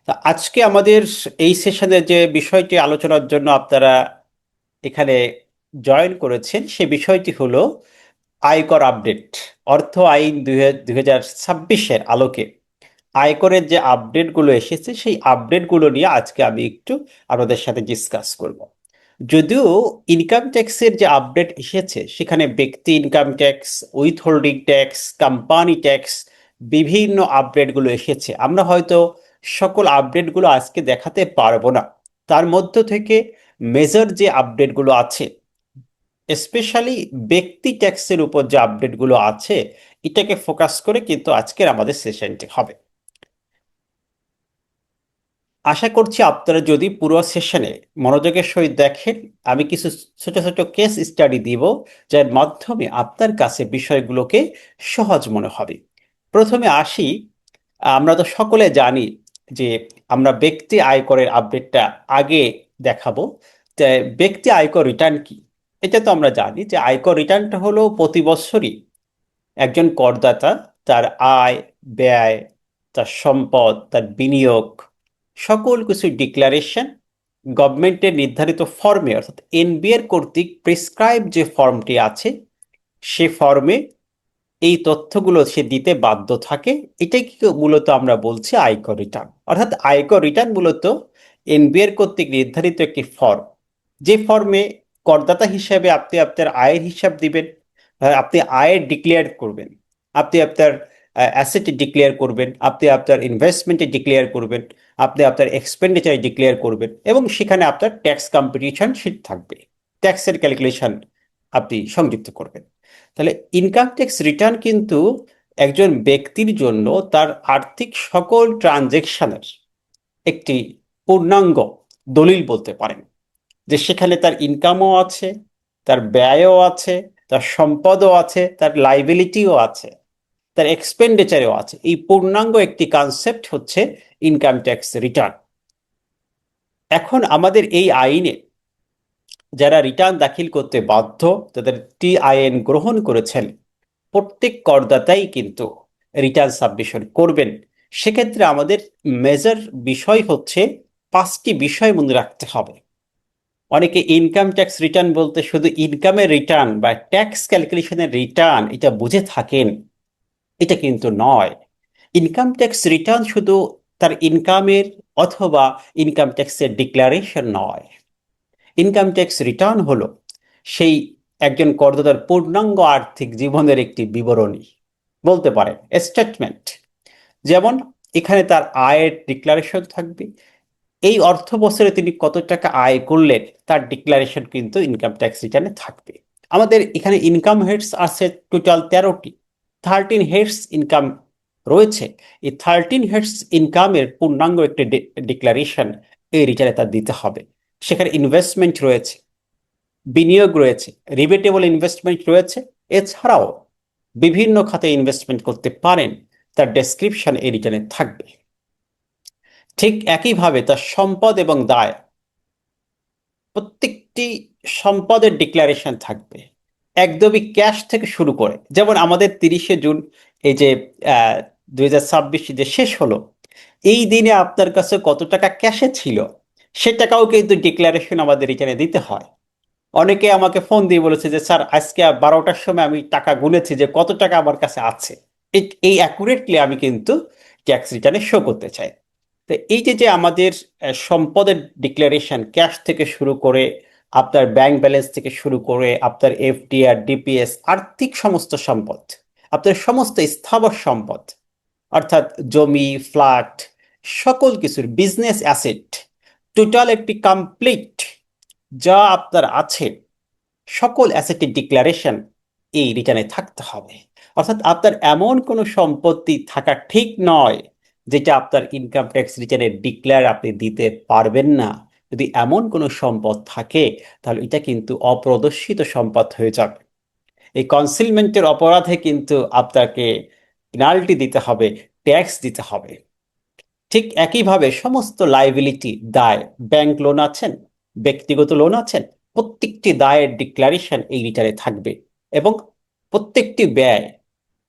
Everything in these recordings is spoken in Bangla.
আজকে আমাদের এই সেশনে যে বিষয়টি আলোচনার জন্য আপনারা এখানে জয়েন করেছেন সে বিষয়টি হলো আয়কর আপডেট। অর্থ আইন 2026-এর আলোকে আয়করের যে আপডেটগুলো এসেছে সেই আপডেটগুলো নিয়ে আজকে আমি একটু আপনাদের সাথে ডিসকাস করব। যদিও ইনকাম ট্যাক্সের যে আপডেট এসেছে সেখানে ব্যক্তি income tax, with holding tax, company tax, বিভিন্ন আপডেটগুলো এসেছে। আমরা হয়তো সকল আপডেটগুলো আজকে দেখাতে পারবো না। তার মধ্য থেকে মেজর যে আপডেটগুলো আছে, স্পেশালি ব্যক্তি ট্যাক্সের উপর যে আপডেটগুলো আছে, এটাকে ফোকাস করে কিন্তু আজকের আমাদের সেশনটি হবে। আশা করছি আপনারা যদি পুরো সেশনে মনোযোগের সহিত দেখেন, আমি কিছু ছোট ছোট কেস স্টাডি দিব যার মাধ্যমে আপনার কাছে বিষয়গুলোকে সহজ মনে হবে। প্রথমে আসি, আমরা তো সকলে জানি যে আমরা ব্যক্তি আয়করের আপডেটটা আগে দেখাবো। তা ব্যক্তি আয়কর রিটার্ন কি, এটা তো আমরা জানি যে আয়কর রিটার্নটা হলো প্রতি বছরই একজন করদাতা তার আয়, ব্যয়, তার সম্পদ, তার বিনিয়োগ, সকল কিছু ডিক্লারেশন গভর্নমেন্টের নির্ধারিত ফর্মে, অর্থাৎ এনবিআর কর্তৃক প্রেসক্রাইব যে ফর্মটি আছে সে ফর্মে এই তথ্যগুলো সে দিতে বাধ্য থাকে। এটাই কি মূলত আমরা বলছি আয়কর রিটার্ন। অর্থাৎ আয়কর রিটার্ন মূলত এনবিআর কর্তৃক নির্ধারিত একটি ফর্ম, যে ফর্মে করদাতা হিসাবে আপনি আপনার আয়ের হিসাব দিবেন, আপনি আয়ের ডিক্লেয়ার করবেন, আপনি আপনার অ্যাসেট ডিক্লেয়ার করবেন, আপনি আপনার ইনভেস্টমেন্টে ডিক্লেয়ার করবেন, আপনি আপনার এক্সপেন্ডিচার ডিক্লেয়ার করবেন, এবং সেখানে আপনার ট্যাক্স কম্পিটিশন শিট থাকবে, ট্যাক্সের ক্যালকুলেশন আপনি সংযুক্ত করবেন। তাহলে ইনকাম ট্যাক্স রিটার্ন কিন্তু একজন ব্যক্তির জন্য তার আর্থিক সকল ট্রানজেকশনের একটি পূর্ণাঙ্গ দলিল বলতে পারেন, যে সেখানে তার ইনকামও আছে, তার ব্যয়ও আছে, তার সম্পদও আছে, তার লাইবিলিটিও আছে, তার এক্সপেন্ডিচারও আছে। এই পূর্ণাঙ্গ একটি কনসেপ্ট হচ্ছে ইনকাম ট্যাক্স রিটার্ন। এখন আমাদের এই আইনে যারা রিটার্ন দাখিল করতে বাধ্য, তাদের টিআইএন গ্রহণ করেছেন, প্রত্যেক করদাতাই কিন্তু রিটার্ন সাবমিশন করবেন। সেক্ষেত্রে আমাদের মেজর বিষয় হচ্ছে পাঁচটি বিষয় মনে রাখতে হবে। অনেকে ইনকাম ট্যাক্স রিটার্ন বলতে শুধু ইনকামের রিটার্ন বা ট্যাক্স ক্যালকুলেশনের রিটার্ন এটা বুঝে থাকেন, এটা কিন্তু নয়। ইনকাম ট্যাক্স রিটার্ন শুধু তার ইনকামের অথবা ইনকাম ট্যাক্সের ডিক্লারেশন নয়। ইনকাম ট্যাক্স রিটার্ন হলো সেই একজন করদাতার পূর্ণাঙ্গ আর্থিক জীবনের একটি বিবরণী বলতে পারেন, স্টেটমেন্ট। যেমন এখানে তার আয়ের ডিক্লারেশন থাকবে, এই অর্থ বছরে তিনি কত টাকা আয় করলেন তার ডিক্লারেশন কিন্তু ইনকাম ট্যাক্স রিটার্নে থাকবে। আমাদের এখানে ইনকাম হেডস আছে টোটাল 13টি, 13 হেডস ইনকাম রয়েছে। এই 13 হেডস ইনকামের পূর্ণাঙ্গ একটি ডিক্লারেশন এই রিটার্নে তার দিতে হবে। সেখানে ইনভেস্টমেন্ট রয়েছে, বিনিয়োগ রয়েছে, রিবেটেবল ইনভেস্টমেন্ট রয়েছে, এছাড়াও বিভিন্ন খাতে ইনভেস্টমেন্ট করতে পারেন, তার ডেসক্রিপশন এই রিটার্নে থাকবে। ঠিক একইভাবে তার সম্পদ এবং দায়, প্রত্যেকটি সম্পদের ডিক্লারেশন থাকবে, একদমই ক্যাশ থেকে শুরু করে। যেমন আমাদের 30শে জুন এই যে 2026 যে শেষ হলো, এই দিনে আপনার কাছে কত টাকা ক্যাশে ছিল সে টাকাও কিন্তু ডিক্লারেশন আমাদের রিটার্নে দিতে হয়। অনেকে আমাকে ফোন দিয়ে বলেছে যে স্যার আজকে 12টার সময় আমি টাকা গুনেছি যে কত টাকা আমার কাছে আছে। এই অ্যাকুরেটলি আমি কিন্তু ট্যাক্স রিটার্নে শো করতে চাই। তো এই যে যে আমাদের সম্পদের ডিক্লারেশন, ক্যাশ থেকে শুরু করে আপনার ব্যাংক ব্যালেন্স থেকে শুরু করে আপনার এফডিআর, ডিপিএস, আর্থিক সমস্ত সম্পদ, আপনার সমস্ত স্থাবর সম্পদ, অর্থাৎ জমি, ফ্ল্যাট, সকল কিছুর বিজনেস অ্যাসেট, টোটাল একটি কমপ্লিট যা আপনার আছে সকল অ্যাসেটের ডিক্লারেশন এই রিটার্নে থাকতে হবে। অর্থাৎ আপনার এমন কোনো সম্পত্তি থাকা ঠিক নয় যেটা আপনার ইনকাম ট্যাক্স রিটার্নে ডিক্লেয়ার আপনি দিতে পারবেন না। যদি এমন কোনো সম্পদ থাকে তাহলে এটা কিন্তু অপ্রদর্শিত সম্পদ হয়ে যাবে। এই কনসিলমেন্টের অপরাধে কিন্তু আপনাকে পেনাল্টি দিতে হবে, ট্যাক্স দিতে হবে। ঠিক একইভাবে সমস্ত লাইবিলিটি, দায়, ব্যাংক লোন আছেন, ব্যক্তিগত লোন আছেন, প্রত্যেকটি দায়ের ডিক্লারেশন এই রিটার্নে থাকবে। এবং প্রত্যেকটি ব্যয়,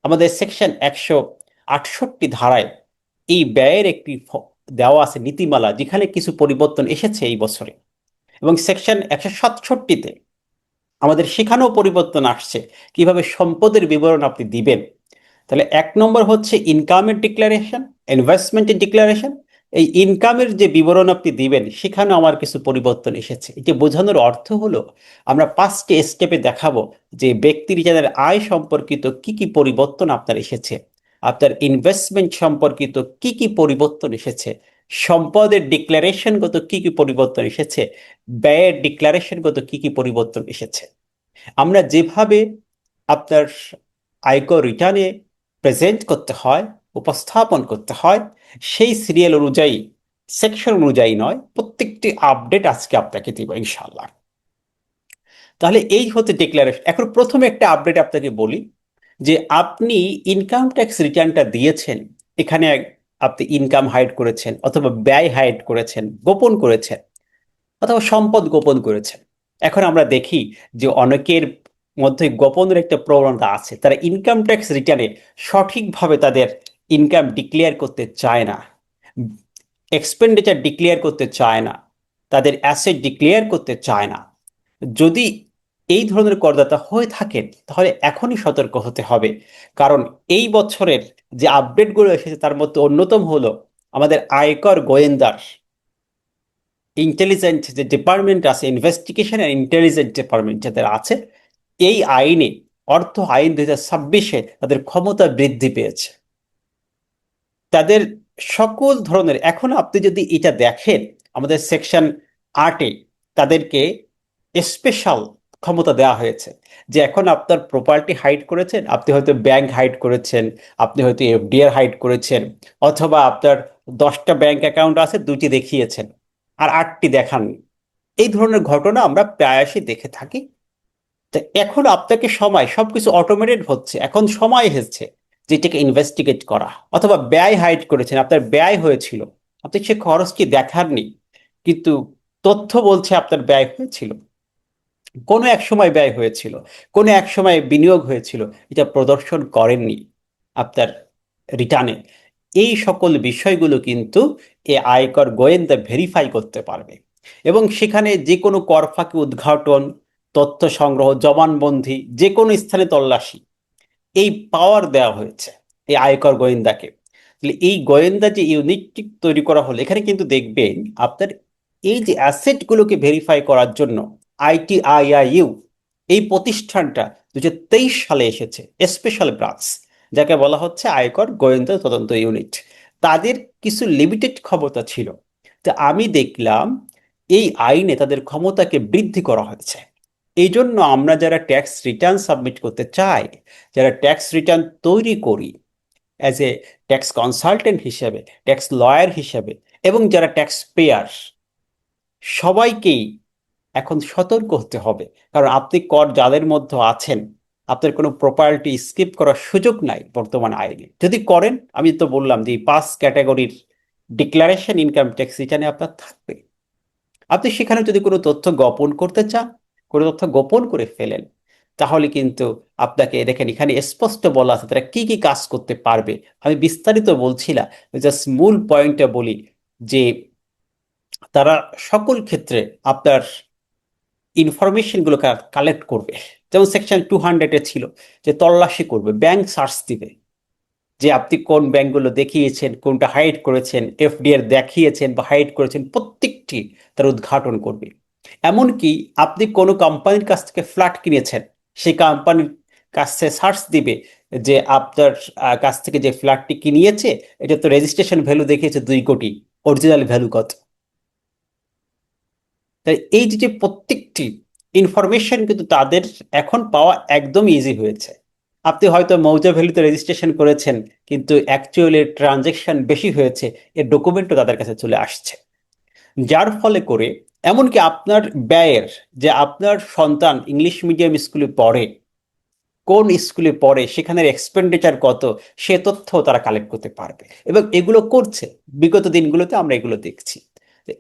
আমাদের সেকশন 168 ধারায় এই ব্যয়ের একটি দেওয়া আছে নীতিমালা, যেখানে কিছু পরিবর্তন এসেছে এই বছরে, এবং সেকশন 167-তে আমাদের সেখানেও পরিবর্তন আসছে কিভাবে সম্পদের বিবরণ আপনি দিবেন। তাহলে 1 নম্বর হচ্ছে ইনকামের ডিক্লারেশন, ইনভেস্টমেন্টের ডিক্লারেশন। এই ইনকামের যে বিবরণ আপনি দিবেন সেখানে আমার কিছু পরিবর্তন এসেছে। এটি বোঝানোর অর্থ হলো আমরা 5টি স্টেপে দেখাবো যে ব্যক্তির যাদের আয় সম্পর্কিত কি কি পরিবর্তন আপনার এসেছে, আপনার ইনভেস্টমেন্ট সম্পর্কিত কি কি পরিবর্তন এসেছে, সম্পদের ডিক্লারেশনগত কি কি পরিবর্তন এসেছে, ব্যয়ের ডিক্লারেশনগত কি কি পরিবর্তন এসেছে। আমরা যেভাবে আপনার আয়কর রিটার্নে প্রেজেন্ট করতে হয়, উপস্থাপন করতে হয়, সেই সিরিয়াল অনুযায়ী, সেকশন অনুযায়ী নয়, প্রত্যেকটি আপডেট আজকে আপনাকে দিব ইনশাল্লাহ। তাহলে এই হচ্ছে ডিক্লারেশন। এখন প্রথমে একটা আপডেট আপনাকে বলি যে আপনি ইনকাম ট্যাক্স রিটার্নটা দিয়েছেন, এখানে আপনি ইনকাম হাইড করেছেন অথবা ব্যয় হাইড করেছেন, গোপন করেছেন, অথবা সম্পদ গোপন করেছেন। এখন আমরা দেখি যে অনেকের মধ্যে গোপনের একটা প্রবণতা আছে, তারা ইনকাম ট্যাক্স রিটার্নে সঠিকভাবে তাদের ইনকাম ডিক্লেয়ার করতে চায় না, এক্সপেন্ডিচার ডিক্লেয়ার করতে চায় না, তাদের অ্যাসেট ডিক্লেয়ার করতে চায় না। যদি এই ধরনের করদাতা হয়ে থাকেন তাহলে এখনই সতর্ক হতে হবে, কারণ এই বছরের যে আপডেটগুলো এসেছে তার মধ্যে অন্যতম হলো আমাদের আয়কর গোয়েন্দার ইন্টেলিজেন্ট যে ডিপার্টমেন্ট আছে, ইনভেস্টিগেশন অ্যান্ড ইন্টেলিজেন্ট ডিপার্টমেন্ট যাদের আছে, এই আইনে, অর্থ আইন 2026-এ তাদের ক্ষমতা বৃদ্ধি পেয়েছে। তাদের সকল ধরনের, এখন আপনি যদি এটা দেখেন আমাদের সেকশন 8-এ তাদেরকে স্পেশাল ক্ষমতা দেওয়া হয়েছে যে এখন আপনার প্রপার্টি হাইড করেছেন, আপনি হয়তো ব্যাংক হাইড করেছেন, আপনি হয়তো এফডিআর হাইড করেছেন, অথবা আপনার 10টা ব্যাংক অ্যাকাউন্ট আছে, 2টি দেখিয়েছেন আর 8টি দেখাননি। এই ধরনের ঘটনা আমরা প্রায়শই দেখে থাকি। তো এখন আপনাকে সময়, সবকিছু অটোমেটেড হচ্ছে, এখন সময় এসেছে যেটাকে ইনভেস্টিগেট করা। অথবা ব্যয় হাইড করেছেন, আপনার ব্যয় হয়েছিল, আপনি সে খরচটি দেখাননি, কিন্তু তথ্য বলছে আপনার ব্যয় হয়েছিল, কোনো এক সময় ব্যয় হয়েছিল, কোনো এক সময় বিনিয়োগ হয়েছিল, এটা প্রদর্শন করেননি আপনার রিটার্নে। এই সকল বিষয়গুলো কিন্তু এ আয়কর গোয়েন্দা ভেরিফাই করতে পারবে, এবং সেখানে যে কোনো কর ফাঁকি উদ্ঘাটন, তথ্য সংগ্রহ, জবানবন্দি, যে কোনো স্থানে তল্লাশি, এই পাওয়ার দেওয়া হয়েছে এই আয়কর গোয়েন্দাকে। তাহলে এই গোয়েন্দা যে ইউনিটটি তৈরি করা হলো, এখানে কিন্তু দেখবেন আপনার এই যে অ্যাসেটগুলোকে ভেরিফাই করার জন্য ITIIU, এই প্রতিষ্ঠানটা 2023 সালে এসেছে, স্পেশাল ব্রাঞ্চ, যাকে বলা হচ্ছে আয়কর গোয়েন্দা তদন্ত ইউনিট। তাদের কিছু লিমিটেড ক্ষমতা ছিল, তা আমি দেখলাম এই আইনে তাদের ক্ষমতাকে বৃদ্ধি করা হয়েছে। এই জন্য আমরা যারা ট্যাক্স রিটার্ন সাবমিট করতে চাই, যারা ট্যাক্স রিটার্ন তৈরি করি অ্যাজ এ ট্যাক্স কনসালটেন্ট হিসেবে, ট্যাক্স লয়ার হিসেবে, এবং যারা ট্যাক্স পেয়ার, সবাইকেই এখন সতর্ক হতে হবে। কারণ আপনি কর জালের মধ্যে আছেন, আপনার কোনো প্রপার্টি স্কিপ করার সুযোগ নাই বর্তমান আইনে। যদি করেন, আমি তো বললাম যে এই 5 ক্যাটাগরির ডিক্লারেশন ইনকাম ট্যাক্স রিটার্নে আপনার থাকবে। আপনি সেখানে যদি কোনো তথ্য গোপন করতে চান, কোনো তথ্য গোপন করে ফেলেন, তাহলে কিন্তু আপনাকে দেখেন এখানে স্পষ্ট বলা আছে তারা কি কি কাজ করতে পারবে। আমি বিস্তারিত বলছি না, জাস্ট মূল পয়েন্টটা বলি যে তারা সকল ক্ষেত্রে আপনার ইনফরমেশনগুলো কালেক্ট করবে। যেমন সেকশন 200-এ ছিল যে তল্লাশি করবে, ব্যাংক সার্চ দিবে, যে আপনি কোন ব্যাংকগুলো দেখিয়েছেন, কোনটা হাইড করেছেন, এফডিআর দেখিয়েছেন বা হাইড করেছেন, প্রত্যেকটি তার উদ্ঘাটন করবে। এমনকি আপনি কোনো কোম্পানির কাছ থেকে ফ্ল্যাট কিনেছেন, সেই কোম্পানির কাছে সার্চ দিবে যে আপনার কাছ থেকে যে ফ্ল্যাটটি কিনিয়েছে, এটা তো রেজিস্ট্রেশন ভ্যালু দেখিয়েছে 2 কোটি, অরিজিনাল ভ্যালু কত। তাই এই যে প্রত্যেকটি ইনফরমেশন কিন্তু তাদের এখন পাওয়া একদম ইজি হয়েছে। আপনি হয়তো মৌজা ভ্যালিতে রেজিস্ট্রেশন করেছেন, কিন্তু অ্যাকচুয়ালি ট্রানজেকশন বেশি হয়েছে, এর ডকুমেন্টও তাদের কাছে চলে আসছে। যার ফলে করে এমনকি আপনার ব্যয়ের, যে আপনার সন্তান ইংলিশ মিডিয়াম স্কুলে পড়ে, কোন স্কুলে পড়ে, সেখানের এক্সপেন্ডিচার কত, সে তথ্য তারা কালেক্ট করতে পারবে, এবং এগুলো করছে। বিগত দিনগুলোতে আমরা এগুলো দেখছি।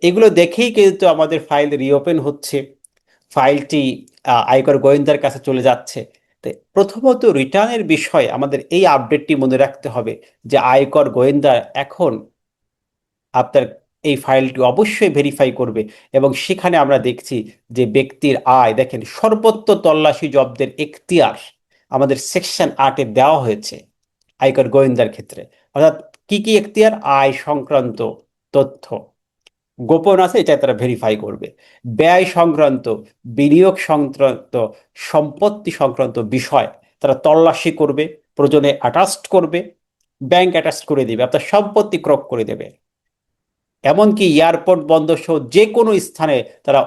এগুলো দেখেই কিন্তু আমাদের ফাইল রিওপেন হচ্ছে, ফাইলটি আয়কর গোয়েন্দার কাছে চলে যাচ্ছে। তো প্রথমত রিটার্নের বিষয়ে আমাদের এই আপডেটটি মনে রাখতে হবে যে আয়কর গোয়েন্দা এখন আপনার এই ফাইলটি অবশ্যই ভেরিফাই করবে এবং সেখানে আমরা দেখছি যে ব্যক্তির আয়, দেখেন সর্বত্র তল্লাশি জব্দের এখতিয়ার আমাদের সেকশন 8-এ দেওয়া হয়েছে আয়কর গোয়েন্দার ক্ষেত্রে। অর্থাৎ কি কি এখতিয়ার? আয় সংক্রান্ত তথ্য গোপন আছে, এটা তারা ভেরিফাই করবে। ব্যয় সংক্রান্ত, বিনিয়োগ সংক্রান্ত, সম্পত্তি সংক্রান্ত বিষয় তারা তল্লাশি করবে, প্রয়োজনে অ্যাটাস্ট করবে, ব্যাংক অ্যাটাস্ট করে দেবে, আপনার সম্পত্তি ক্রক করে দেবে। এমনকি এয়ারপোর্ট বন্দর সহ যে কোনো স্থানে তারা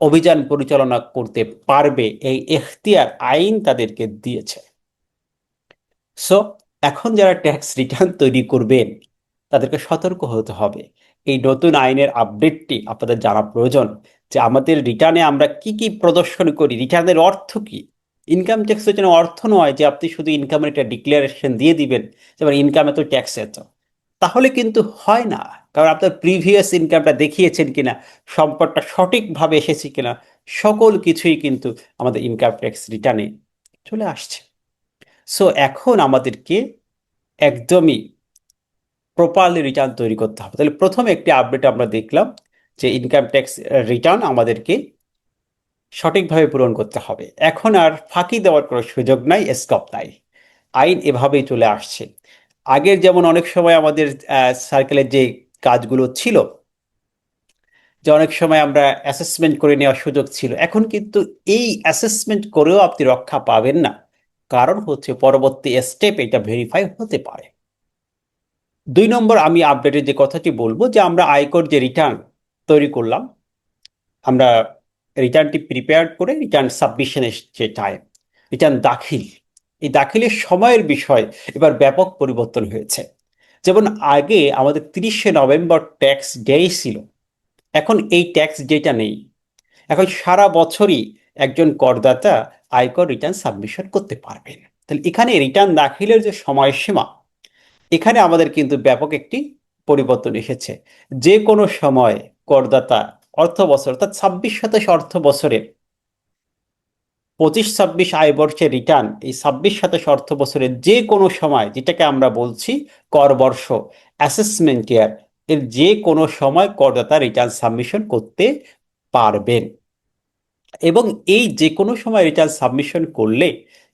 অভিযান পরিচালনা করতে পারবে, এই এখতিয়ার আইন তাদেরকে দিয়েছে। সো এখন যারা ট্যাক্স রিটার্ন তৈরি করবেন তাদেরকে সতর্ক হতে হবে। এই নতুন আইনের আপডেটটি আপনাদের জানা প্রয়োজন যে আমাদের রিটার্নে আমরা কি কি প্রদর্শন করি, রিটার্নের অর্থ কি। ইনকাম ট্যাক্সের জন্য অর্থ নয় যে আপনি শুধু ইনকামের একটা ডিক্লারেশন দিয়ে দিবেন, যেমন ইনকামে তো ট্যাক্স এত, তাহলে কিন্তু হয় না। কারণ আপনার প্রিভিয়াস ইনকামটা দেখিয়েছেন কিনা, সম্পদটা সঠিকভাবে এসেছে কিনা, সকল কিছুই কিন্তু আমাদের ইনকাম ট্যাক্স রিটার্নে চলে আসছে। সো এখন আমাদেরকে একদমই প্রপারলি রিটার্ন তৈরি করতে হবে। তাহলে প্রথমে একটি আপডেট আমরা দেখলাম যে ইনকাম ট্যাক্স রিটার্ন আমাদেরকে সঠিকভাবে পূরণ করতে হবে। এখন আর ফাঁকি দেওয়ার কোনো সুযোগ নাই, স্কোপ নাই, আইন এভাবেই চলে আসছে। আগের যেমন অনেক সময় আমাদের সার্কেলের যে কাজগুলো ছিল, যে অনেক সময় আমরা অ্যাসেসমেন্ট করে নেওয়ার সুযোগ ছিল, এখন কিন্তু এই অ্যাসেসমেন্ট করেও আপনি রক্ষা পাবেন না। কারণ হচ্ছে পরবর্তী স্টেপ এটা ভেরিফাই হতে পারে। 2 নম্বর আমি আপডেটের যে কথাটি বলবো, যে আমরা আয়কর যে রিটার্ন তৈরি করলাম, আমরা রিটার্নটি প্রিপেয়ার করে রিটার্ন সাবমিশনের যে টাইম, রিটার্ন দাখিল, এই দাখিলের সময়ের বিষয় এবার ব্যাপক পরিবর্তন হয়েছে। যেমন আগে আমাদের 30শে নভেম্বর ট্যাক্স ডে ছিল, এখন এই ট্যাক্স ডেটা নেই। এখন সারা বছরই একজন করদাতা আয়কর রিটার্ন সাবমিশন করতে পারবেন। তাহলে এখানে রিটার্ন দাখিলের যে সময়সীমা, এখানে আমাদের কিন্তু ব্যাপক একটি পরিবর্তন এসেছে। যে কোনো সময় করদাতা অর্থ বছর, অর্থাৎ 26-27 অর্থ বছরে, 25-26 আয় বর্ষের রিটার্ন, এই 26-27 অর্থ বছরের যে কোনো সময়, যেটাকে আমরা বলছি কর বর্ষ, অ্যাসেসমেন্ট ইয়ার, এর যে কোনো সময় করদাতা রিটার্ন সাবমিশন করতে পারবেন। এবং এই যে কোনো সময় রিটার্ন সাবমিশন করলে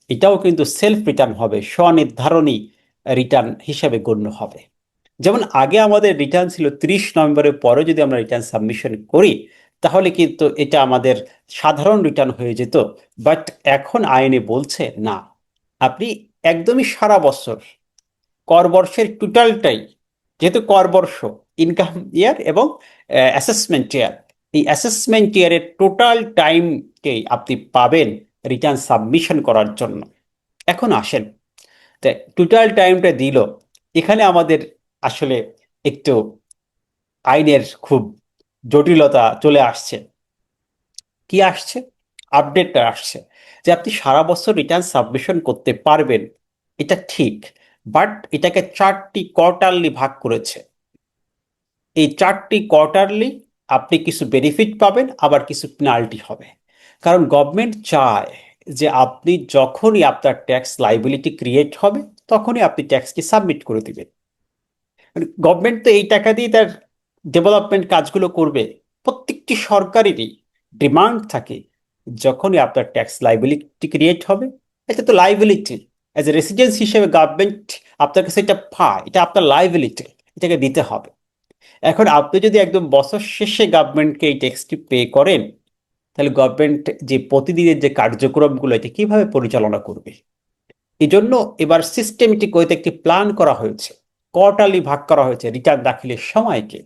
এটাও কিন্তু সেলফ রিটার্ন হবে, স্বনির্ধারণী রিটার্ন হিসেবে গণ্য হবে। যেমন আগে আমাদের রিটার্ন ছিল 30 নভেম্বরের পরে যদি আমরা রিটার্ন সাবমিশন করি তাহলে কিন্তু এটা আমাদের সাধারণ রিটার্ন হয়ে যেত। বাট এখন আইনে বলছে না, আপনি একদমই সারা বছর কর বর্ষের টোটালটাই, যেহেতু কর বর্ষ, ইনকাম ইয়ার এবং অ্যাসেসমেন্ট ইয়ার, এই অ্যাসেসমেন্ট ইয়ারের টোটাল টাইমকেই আপনি পাবেন রিটার্ন সাবমিশন করার জন্য। এখন আসেন, টোটাল টাইমটা দিল, এখানে আমাদের আসলে একটু আইনের খুব জটিলতা চলে আসছে। কি আসছে? আপডেটটা আসছে যে আপনি সারা বছর রিটার্ন সাবমিশন করতে পারবেন, এটা ঠিক, বাট এটাকে 4টি কোয়ার্টারলি ভাগ করেছে। এই 4টি কোয়ার্টারলি আপনি কিছু বেনিফিট পাবেন, আবার কিছু পেনাল্টি হবে। কারণ গভর্নমেন্ট চায় যে আপনি যখনই আপনার ট্যাক্স লাইবিলিটি ক্রিয়েট হবে তখনই আপনি ট্যাক্সটি সাবমিট করে দিবেন। গভর্নমেন্ট তো এই টাকা দিয়ে তার ডেভেলপমেন্ট কাজগুলো করবে। প্রত্যেকটি সরকারেরই ডিমান্ড থাকে যখনই আপনার ট্যাক্স লাইবিলিটি ক্রিয়েট হবে, এটা তো লাইবিলিটি, অ্যাজ এ রেসিডেন্স হিসেবে গভর্নমেন্ট আপনার কাছে এটা পায়, এটা আপনার লাইবিলিটি, এটাকে দিতে হবে। এখন আপনি যদি একদম বছর শেষে গভর্নমেন্টকে এই ট্যাক্সটি পে করেন, তাহলে গভর্নমেন্ট যে প্রতিদিনের যে কার্যক্রমগুলো এটা কিভাবে পরিচালনা করবে? এই জন্য এবার সিস্টেমেটিক ওয়েতে একটি প্ল্যান করা হয়েছে, কোয়ার্টারলি ভাগ করা হয়েছে রিটার্ন দাখিলের সময়কে।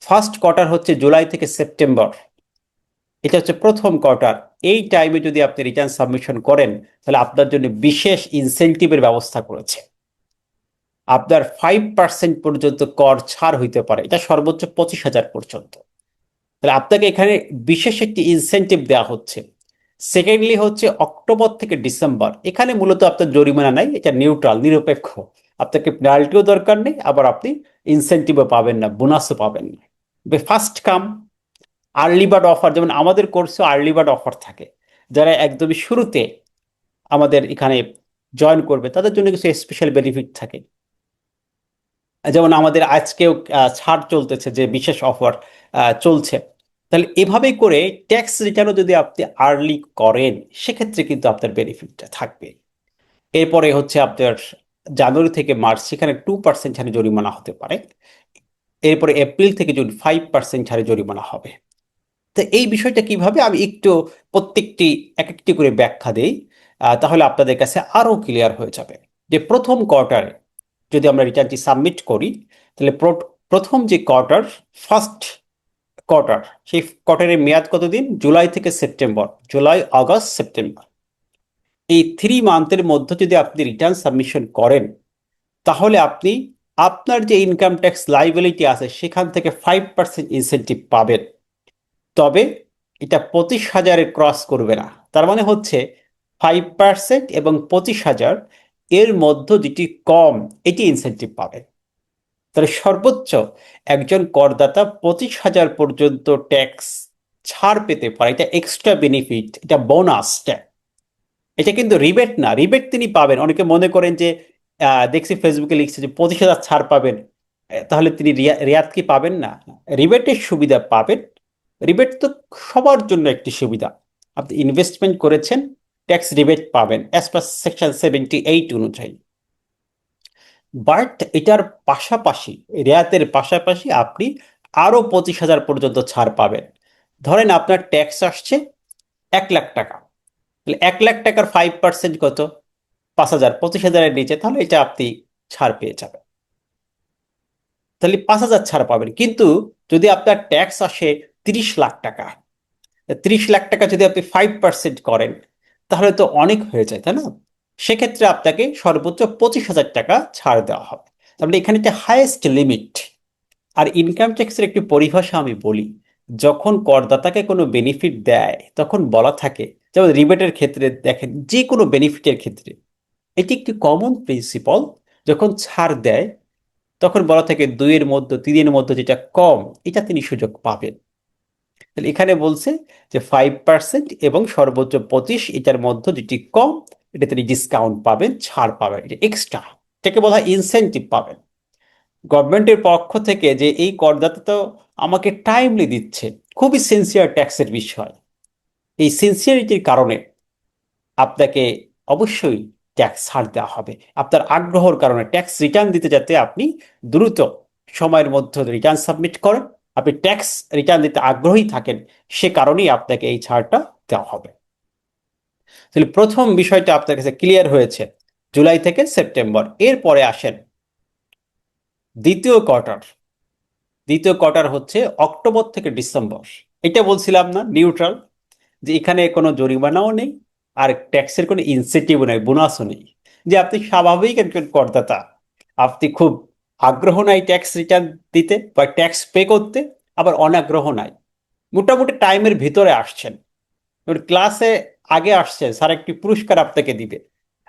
ফার্স্ট কোয়ার্টার হচ্ছে জুলাই থেকে সেপ্টেম্বর, এটা হচ্ছে প্রথম কোয়ার্টার। এই টাইমে যদি আপনি রিটার্ন সাবমিশন করেন তাহলে আপনার জন্য বিশেষ ইনসেন্টিভের ব্যবস্থা করেছে। আপনার 5% পর্যন্ত কর ছাড় হইতে পারে, এটা সর্বোচ্চ 25,000 পর্যন্ত। তাহলে আপনাকে এখানে বিশেষ একটি ইনসেন্টিভ দেওয়া হচ্ছে। সেকেন্ডলি হচ্ছে অক্টোবর থেকে ডিসেম্বর, এখানে মূলত আপনার জরিমানা নাই, এটা নিউট্রাল, নিরপেক্ষ। আপনাকে পেনাল্টিও দরকার নেই, আবার আপনি ইনসেন্টিভও পাবেন না, বোনাসও পাবেন না। First come early bird offer, যেমন আমাদের কোর্সে আর্লি বার্ড অফার থাকে, যারা একদমই শুরুতে আমাদের এখানে জয়েন করবে তাদের জন্য কিছু স্পেশাল বেনিফিট থাকে। যেমন আমাদের আজকেও ছাড় চলতেছে, যে বিশেষ অফার চলছে। তাহলে এভাবে করে ট্যাক্স রিটার্নও যদি আপনি আর্লি করেন, সেক্ষেত্রে কিন্তু আপনার বেনিফিটটা থাকবে। এরপরে হচ্ছে আপনার জানুয়ারি থেকে মার্চ, সেখানে 2% হারে জরিমানা হতে পারে। এরপরে এপ্রিল থেকে জুন 5% হারে জরিমানা হবে। তো এই বিষয়টা কিভাবে, আমি একটু প্রত্যেকটি এক একটি করে ব্যাখ্যা দেই, তাহলে আপনাদের কাছে আরো ক্লিয়ার হয়ে যাবে। যে প্রথম কোয়ার্টারে যদি আমরা রিটার্নটি সাবমিট করি, তাহলে প্রথম যে কোয়ার্টার, ফার্স্ট কোয়ার্টার, সেই কোয়ার্টারের মেয়াদ কতদিন? জুলাই থেকে সেপ্টেম্বর, জুলাই আগস্ট সেপ্টেম্বর। এই 3 মান্থের মধ্যে যদি আপনি রিটার্ন সাবমিশন করেন, তাহলে আপনি আপনার যে ইনকাম ট্যাক্স লাইবিলিটি আছে সেখান থেকে 5% ইনসেন্টিভ পাবেন। তবে এটা 25,000 ক্রস করবে না। তার মানে হচ্ছে 5% এবং 25,000 এর মধ্যে যেটি কম, এটি ইনসেন্টিভ পাবেন। তাহলে সর্বোচ্চ একজন করদাতা 25,000 পর্যন্ত ট্যাক্স ছাড় পেতে পারে। এটা এক্সট্রা বেনিফিট, এটা বোনাস ট্যাক্স। এটা কিন্তু রিবেট না, রিবেট তিনি পাবেন। অনেকে মনে করেন যে দেখছি ফেসবুকে লিখছে যে 25,000 ছাড় পাবেন, তাহলে তিনি রিয়াত কি পাবেন না? রিবেটের সুবিধা পাবেন। রিবেট তো সবার জন্য একটি সুবিধা। আপনি ইনভেস্টমেন্ট করেছেন, ট্যাক্স রিবেট পাবেন অ্যাজ পার সেকশন 78 অনুযায়ী। বাট এটার পাশাপাশি, রেয়াতের পাশাপাশি আপনি আরো 25,000 পর্যন্ত ছাড় পাবেন। ধরেন আপনার ট্যাক্স আসছে 1 লাখ টাকা, তাহলে 1 লাখ টাকার 5% কত? 5,000, 25,000-এর নিচে, তাহলে এটা আপনি ছাড় পেয়ে যাবেন। তাহলে 5,000 ছাড় পাবেন। কিন্তু যদি আপনার ট্যাক্স আসে 30 লাখ টাকা, 30 লাখ টাকা যদি আপনি 5% করেন, তাহলে তো অনেক হয়ে যায়, তাই না? সেক্ষেত্রে আপনাকে সর্বোচ্চ 25,000 টাকা ছাড় দেওয়া হবে। তার মানে এখানে একটা হাইয়েস্ট লিমিট। আর ইনকাম ট্যাক্সের একটি পরিভাষা আমি বলি, যখন করদাতাকে কোনো বেনিফিট দেয় তখন বলা থাকে, যেমন রিবেটের ক্ষেত্রে দেখেন, যে কোনো বেনিফিটের ক্ষেত্রে এটি একটি কমন প্রিন্সিপাল। যখন ছাড় দেয় তখন বলা থাকে 2-এর মধ্যে, 3-এর মধ্যে যেটা কম, এটা তিনি সুযোগ পাবেন। তাহলে এখানে বলছে যে 5% এবং সর্বোচ্চ 25, এটার মধ্যে যেটি কম, এটা তিনি ডিসকাউন্ট পাবেন, ছাড় পাবেন, এটা এক্সট্রা। এটাকে বলা হয় ইনসেন্টিভ পাবেন গভর্নমেন্টের পক্ষ থেকে, যে এই করদাতা তো আমাকে টাইমলি দিচ্ছে। খুবই সিনসিয়ার ট্যাক্সের বিষয়। এই সিনসিয়ারিটির কারণে আপনাকে অবশ্যই ট্যাক্স ছাড় দেওয়া হবে। আপনার আগ্রহের কারণে ট্যাক্স রিটার্ন দিতে, যাতে আপনি দ্রুত সময়ের মধ্যে রিটার্ন সাবমিট করেন, আপনি ট্যাক্স রিটার্ন দিতে আগ্রহী থাকেন, সে কারণেই আপনাকে এই ছাড়টা দেওয়া হবে। তাহলে প্রথম বিষয়টা আপনার কাছে ক্লিয়ার হয়েছে, জুলাই থেকে সেপ্টেম্বর। এরপরে আসেন দ্বিতীয় কোয়ার্টার। দ্বিতীয় কোয়ার্টার হচ্ছে অক্টোবর থেকে ডিসেম্বর। এটা বলছিলাম না নিউট্রাল, যে এখানে কোনো জরিমানাও নেই, আর ট্যাক্সের কোনো ইনসেন্টিভও নেই, বোনাসও নেই। যে আপনি স্বাভাবিক একজন করদাতা, আপনি খুব আগ্রহ নাই ট্যাক্স রিটার্ন দিতে বা ট্যাক্স পে করতে, আবার অনাগ্রহ নাই, মোটামুটি টাইমের ভিতরে আসছেন। ক্লাসে আগে আসছেন, স্যার একটি পুরস্কার আপনাকে দিবে,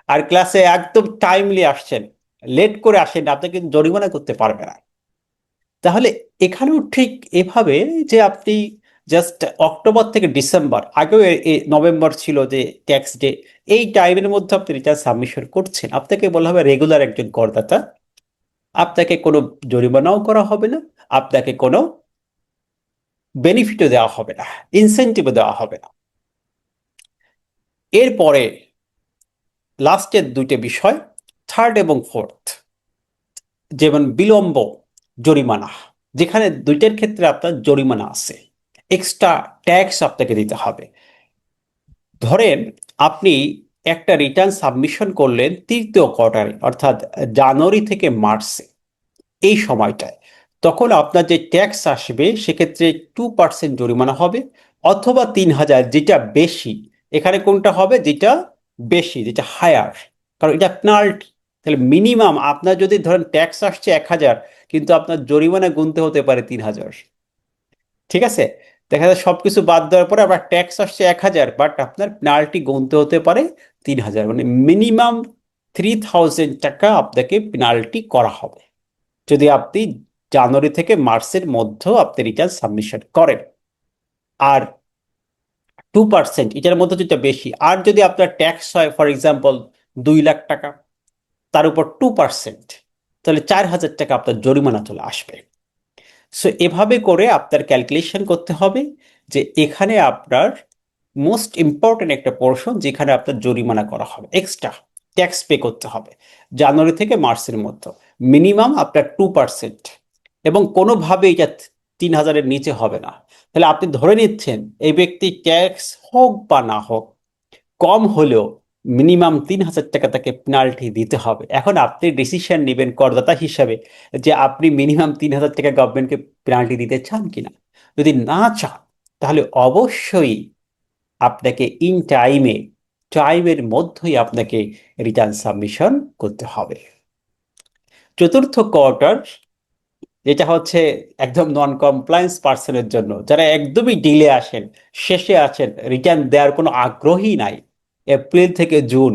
আর ক্লাসে একদম টাইমলি আসছেন, লেট করে আসেন, আপনাকে কিন্তু জরিমানা করতে পারবে না। তাহলে এখানেও ঠিক এভাবে, যে আপনি জাস্ট অক্টোবর থেকে ডিসেম্বর, আগেও নভেম্বর ছিল যে ট্যাক্স ডে, এই টাইমের মধ্যে আপনি রিটার্ন সাবমিশন করছেন, আপনাকে বলা হবে রেগুলার একজন করদাতা। আপনাকে কোনো জরিমানাও করা হবে না, আপনাকে কোনো বেনিফিটও দেওয়া হবে না, ইনসেন্টিভও দেওয়া হবে না। এরপরে লাস্টের দুইটা বিষয়, থার্ড এবং ফোর্থ, যেমন বিলম্ব জরিমানা, যেখানে দুইটার ক্ষেত্রে আপনার জরিমানা আছে, এক্সট্রা ট্যাক্স আপনাকে দিতে হবে। ধরেন আপনি একটা রিটার্ন সাবমিশন করলেন তৃতীয় কোয়ার্টারে, অর্থাৎ জানুয়ারি থেকে মার্চে, এই সময়টায়, তখন আপনার যে ট্যাক্স আসবে সেক্ষেত্রে 2% জরিমানা হবে, অথবা 3,000, যেটা বেশি। এখানে কোনটা হবে? যেটা বেশি, যেটা হায়ার, কারণ এটা পেনাল্টি। তাহলে মিনিমাম আপনার যদি ধরেন ট্যাক্স আসছে 1,000, কিন্তু আপনার জরিমানা গুনতে হতে পারে 3,000। ঠিক আছে? দেখা যায় সবকিছু বাদ দেওয়ার পরে আবার ট্যাক্স আসছে 1,000, বাট আপনার পেনাল্টি গুনতে হতে পারে 3,000, মানে মিনিমাম 3,000 টাকা আপনাকে পেনাল্টি করা হবে যদি আপনি জানুয়ারি থেকে মার্চের মধ্যেও আপনি রিটার্ন সাবমিশন করেন। আর 2% এটার মধ্যে যেটা বেশি, আর যদি আপনার ট্যাক্স হয় ফর এক্সাম্পল 2 লাখ টাকা, তার উপর 2%, তাহলে 4,000 টাকা আপনার জরিমানা চলে আসবে। সো এভাবে করে আপনার ক্যালকুলেশন করতে হবে যে এখানে আপনার মোস্ট ইম্পর্টেন্ট একটা পোর্শন যেখানে আপনার জরিমানা করা হবে, এক্সট্রা ট্যাক্স পে করতে হবে জানুয়ারি থেকে মার্চের মধ্যে, মিনিমাম আপনার 2%, এবং কোনোভাবে এটা 3,000-এর নিচে হবে না। তাহলে আপনি ধরে নিচ্ছেন এই ব্যক্তি ট্যাক্স হোক বা না হোক, কম হলেও মিনিমাম 3,000 টাকা তাকে পেনাল্টি দিতে হবে। এখন আপনি ডিসিশন নেবেন করদাতা হিসাবে যে আপনি মিনিমাম 3,000 টাকা গভর্নমেন্টকে পেনাল্টি দিতে চান কিনা। যদি না চান তাহলে অবশ্যই আপনাকে ইন টাইমের মধ্যেই আপনাকে রিটার্ন সাবমিশন করতে হবে। চতুর্থ কোয়ার্টার, যেটা হচ্ছে একদম নন কমপ্লায়েন্স পার্সনের জন্য, যারা একদমই ডিলে আসেন, শেষে আছেন, রিটার্ন দেওয়ার কোনো আগ্রহী নাই, এপ্রিল থেকে জুন,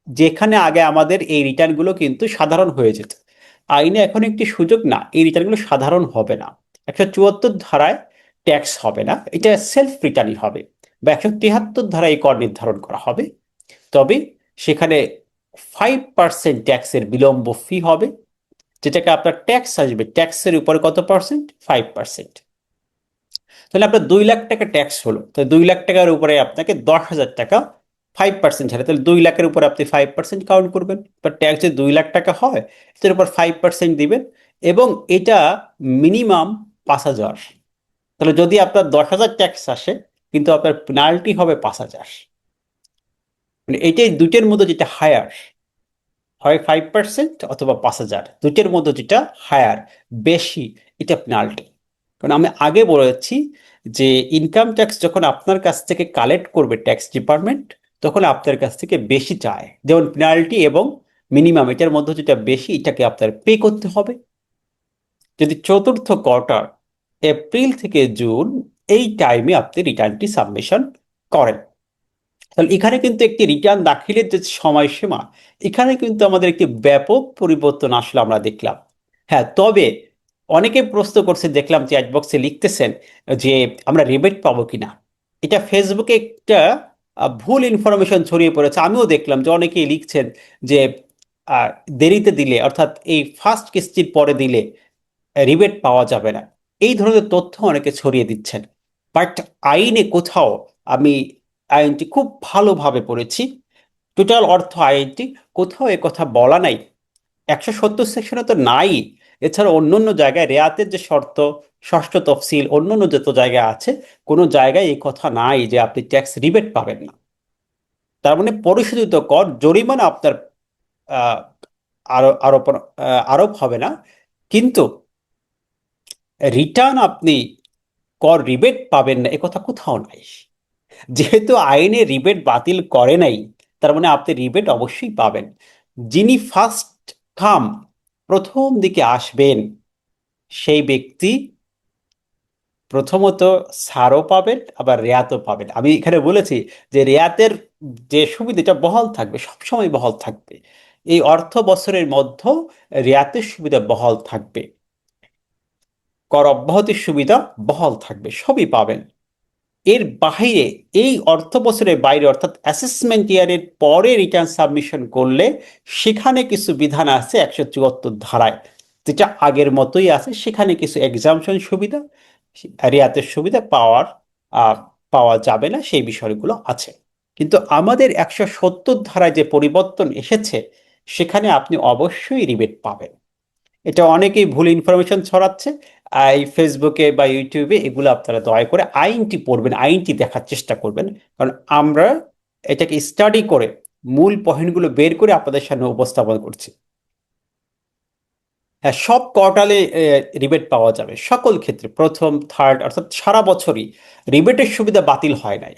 যেখানে আগে আমাদের এই রিটার্নগুলো কিন্তু সাধারণ হয়ে যেত, আইনে এখন একটি সুযোগ না, এই রিটার্নগুলো সাধারণ হবে না। 174 ধারায় ট্যাক্স হবে না, এটা সেলফ রিটার্নই হবে, বা 173 ধারায় কর নির্ধারণ করা হবে। তবে সেখানে 5% ট্যাক্সের বিলম্ব ফি হবে, যেটাকে আপনার ট্যাক্স আসবে, ট্যাক্সের উপরে কত পার্সেন্ট, 5%। তাহলে আপনার 2 লাখ টাকা ট্যাক্স হলো, তো 2 লাখ টাকার উপরে আপনাকে 10,000 টাকা 5% ছাড়ে, তাহলে 2 লাখের উপরে আপনি 5% কাউন্ট করবেন। বা ট্যাক্স যে 2 লাখ টাকা হয় এর উপর 5% দিবেন, এবং এটা মিনিমাম 5,000। তাহলে যদি আপনার 10,000 ট্যাক্স আসে কিন্তু আপনার পেনাল্টি হবে 5,000, মানে এটাই দুইটার মধ্যে যেটা হায়ার, হয় 5% অথবা 5,000, দুইটার মধ্যে যেটা হায়ার, বেশি, এটা পেনাল্টি। কারণ আমি আগে বলেছি যে ইনকাম ট্যাক্স যখন আপনার কাছ থেকে কালেক্ট করবে ট্যাক্স ডিপার্টমেন্ট, তখন আপনার কাছ থেকে বেশি চায়, যেমন পেনাল্টি এবং মিনিমাম এটার মধ্যে যেটা বেশি এটাকে আপনার পে করতে হবে। যদি চতুর্থ কোয়ার্টার, এপ্রিল থেকে জুন, এই টাইমে আপনি রিটার্নটি সাবমিশন করেন, তাহলে এখানে কিন্তু একটি রিটার্ন দাখিলের যে সময়সীমা, এখানে কিন্তু আমাদের একটি ব্যাপক পরিবর্তন আসলে আমরা দেখলাম। হ্যাঁ, তবে অনেকে প্রশ্ন করছে, দেখলাম চ্যাট বক্সে লিখতেছেন যে আমরা রিবেট পাবো কিনা। এটা ফেসবুকে একটা ভুল ইনফরমেশন ছড়িয়ে পড়েছে, আমিও দেখলাম যে অনেকেই লিখছেন যে আহ, দেরিতে দিলে, অর্থাৎ এই ফার্স্ট কিস্তির পরে দিলে রিবেট পাওয়া যাবে না, এই ধরনের তথ্য অনেকে ছড়িয়ে দিচ্ছেন। বাট আইনে কোথাও, আমি আইনটি খুব ভালোভাবে পড়েছি, টোটাল অর্থ আইনটি, কোথাও এ কথা বলা নাই। 170 সেকশনে তো নাই। এছাড়া অন্য অন্য জায়গায় রেয়াতের যে শর্ত, ষষ্ঠ তফসিল, অন্য অন্য যত জায়গায় আছে, কোনো জায়গায় এই কথা নাই যে আপনি ট্যাক্স রিবেট পাবেন না। তার মানে পরিশোধিত কর জরিমানা আপনার আহ, আরোপ আরোপ হবে না, কিন্তু রিটার্ন আপনি কর রিবেট পাবেন না, এ কথা কোথাও নাই। যেহেতু আইনে রিবেট বাতিল করে নাই, তার মানে আপনি রিবেট অবশ্যই পাবেন। যিনি ফার্স্ট কাম, প্রথম দিকে আসবেন, সেই ব্যক্তি প্রথমত ছাড়ও পাবেন, আবার রেয়াতও পাবেন। আমি এখানে বলেছি যে রেয়াতের যে সুবিধাটা বহাল থাকবে, সবসময় বহাল থাকবে, এই অর্থ বছরের মধ্যে রেয়াতের সুবিধা বহাল থাকবে, কর অব্যাহতির সুবিধা বহাল থাকবে, সবই পাবেন। এর বাইরে, এই অর্থ বছরের বাইরে, অর্থাৎ অ্যাসেসমেন্ট ইয়ারের পরে রিটার্ন সাবমিশন করলে সেখানে কিছু বিধান আছে 174 ধারায়, যেটা আগের মতোই আছে, সেখানে কিছু এক্সামশন সুবিধা, রিয়াতের সুবিধা আহ, পাওয়া যাবে না, সেই বিষয়গুলো আছে। কিন্তু আমাদের 170 ধারায় যে পরিবর্তন এসেছে, সেখানে আপনি অবশ্যই রিবেট পাবেন। এটা অনেকেই ভুল ইনফরমেশন ছড়াচ্ছে এই ফেসবুকে বা ইউটিউবে, এগুলো আপনারা দয়া করে আইনটি পড়বেন, আইনটি দেখার চেষ্টা করবেন। কারণ আমরা এটাকে স্টাডি করে মূল পয়েন্টগুলো বের করে আপনাদের সামনে উপস্থাপন করছি। হ্যাঁ, সব কোয়ার্টালে রিবেট পাওয়া যাবে, সকল ক্ষেত্রে, প্রথম থার্ড, অর্থাৎ সারা বছরই রিবেটের সুবিধা বাতিল হয় নাই।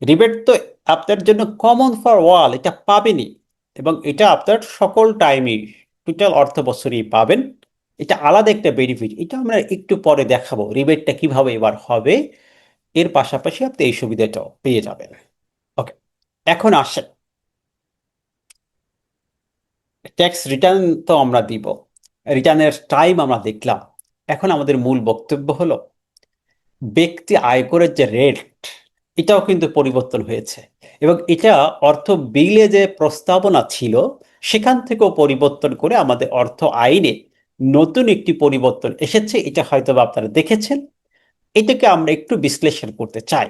রিবেট তো আপনার জন্য কমন ফর ওয়াল, এটা পাবেনই, এবং এটা আপনার সকল টাইমে টোটাল অর্থ বছরই পাবেন। এটা আলাদা একটা বেনিফিট, এটা আমরা একটু পরে দেখাবো রিবেটটা কিভাবে এবার হবে। এর পাশাপাশি আপনি এই সুবিধাটাও পেয়ে যাবেন। ওকে, এখন আসেন, ট্যাক্স রিটার্ন তো আমরা দিব, রিটার্নের টাইম আমরা দেখলাম। এখন আমাদের মূল বক্তব্য হলো ব্যক্তি আয়করের যে রেট, এটাও কিন্তু পরিবর্তন হয়েছে, এবং এটা অর্থ বিলে যে প্রস্তাবনা ছিল সেখান থেকেও পরিবর্তন করে আমাদের অর্থ আইনে নতুন একটি পরিবর্তন এসেছে। এটা হয়তো বা আপনারা দেখেছেন। এটাকে আমরা একটু বিশ্লেষণ করতে চাই।